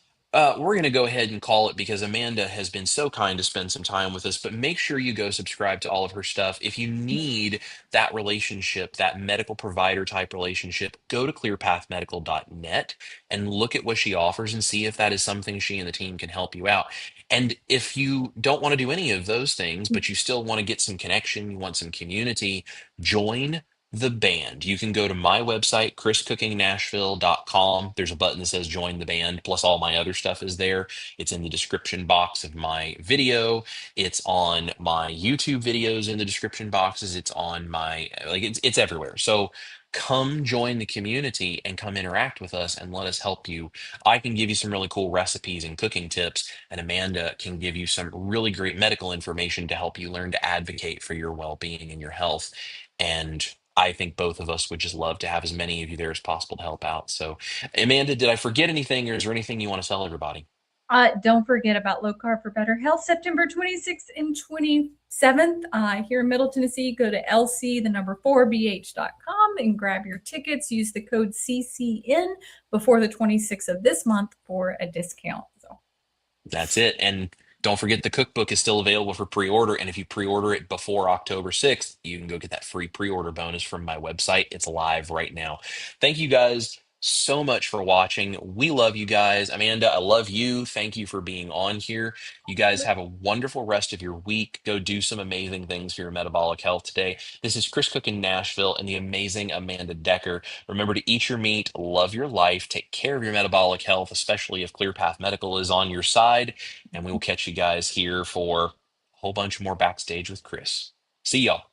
we're going to go ahead and call it because Amanda has been so kind to spend some time with us. But make sure you go subscribe to all of her stuff. If you need that relationship, that medical provider type relationship, go to clearpathmedical.net and look at what she offers and see if that is something she and the team can help you out. And if you don't want to do any of those things, but you still want to get some connection, you want some community, join the band. You can go to my website, chriscookingnashville.com. There's a button that says join the band, plus all my other stuff is there. It's in the description box of my video. It's on my YouTube videos in the description boxes. It's on my it's everywhere. So come join the community and come interact with us and let us help you. I can give you some really cool recipes and cooking tips, and Amanda can give you some really great medical information to help you learn to advocate for your well-being and your health. And I think both of us would just love to have as many of you there as possible to help out. So, Amanda, did I forget anything, or is there anything you want to tell everybody? Don't forget about Low Carb for Better Health, September 26th and 27th here in Middle Tennessee. Go to LC, the number 4BH.com and grab your tickets. Use the code CCN before the 26th of this month for a discount. So, That's it. And don't forget the cookbook is still available for pre-order. And if you pre-order it before October 6th, you can go get that free pre-order bonus from my website. It's live right now. Thank you guys so much for watching. We love you guys. Amanda, I love you. Thank you for being on here. You guys have a wonderful rest of your week. Go do some amazing things for your metabolic health today. This is Chris Cook in Nashville and the amazing Amanda Decker. Remember to eat your meat, love your life, take care of your metabolic health, especially if ClearPath Medical is on your side. And we will catch you guys here for a whole bunch more Backstage with Chris. See y'all.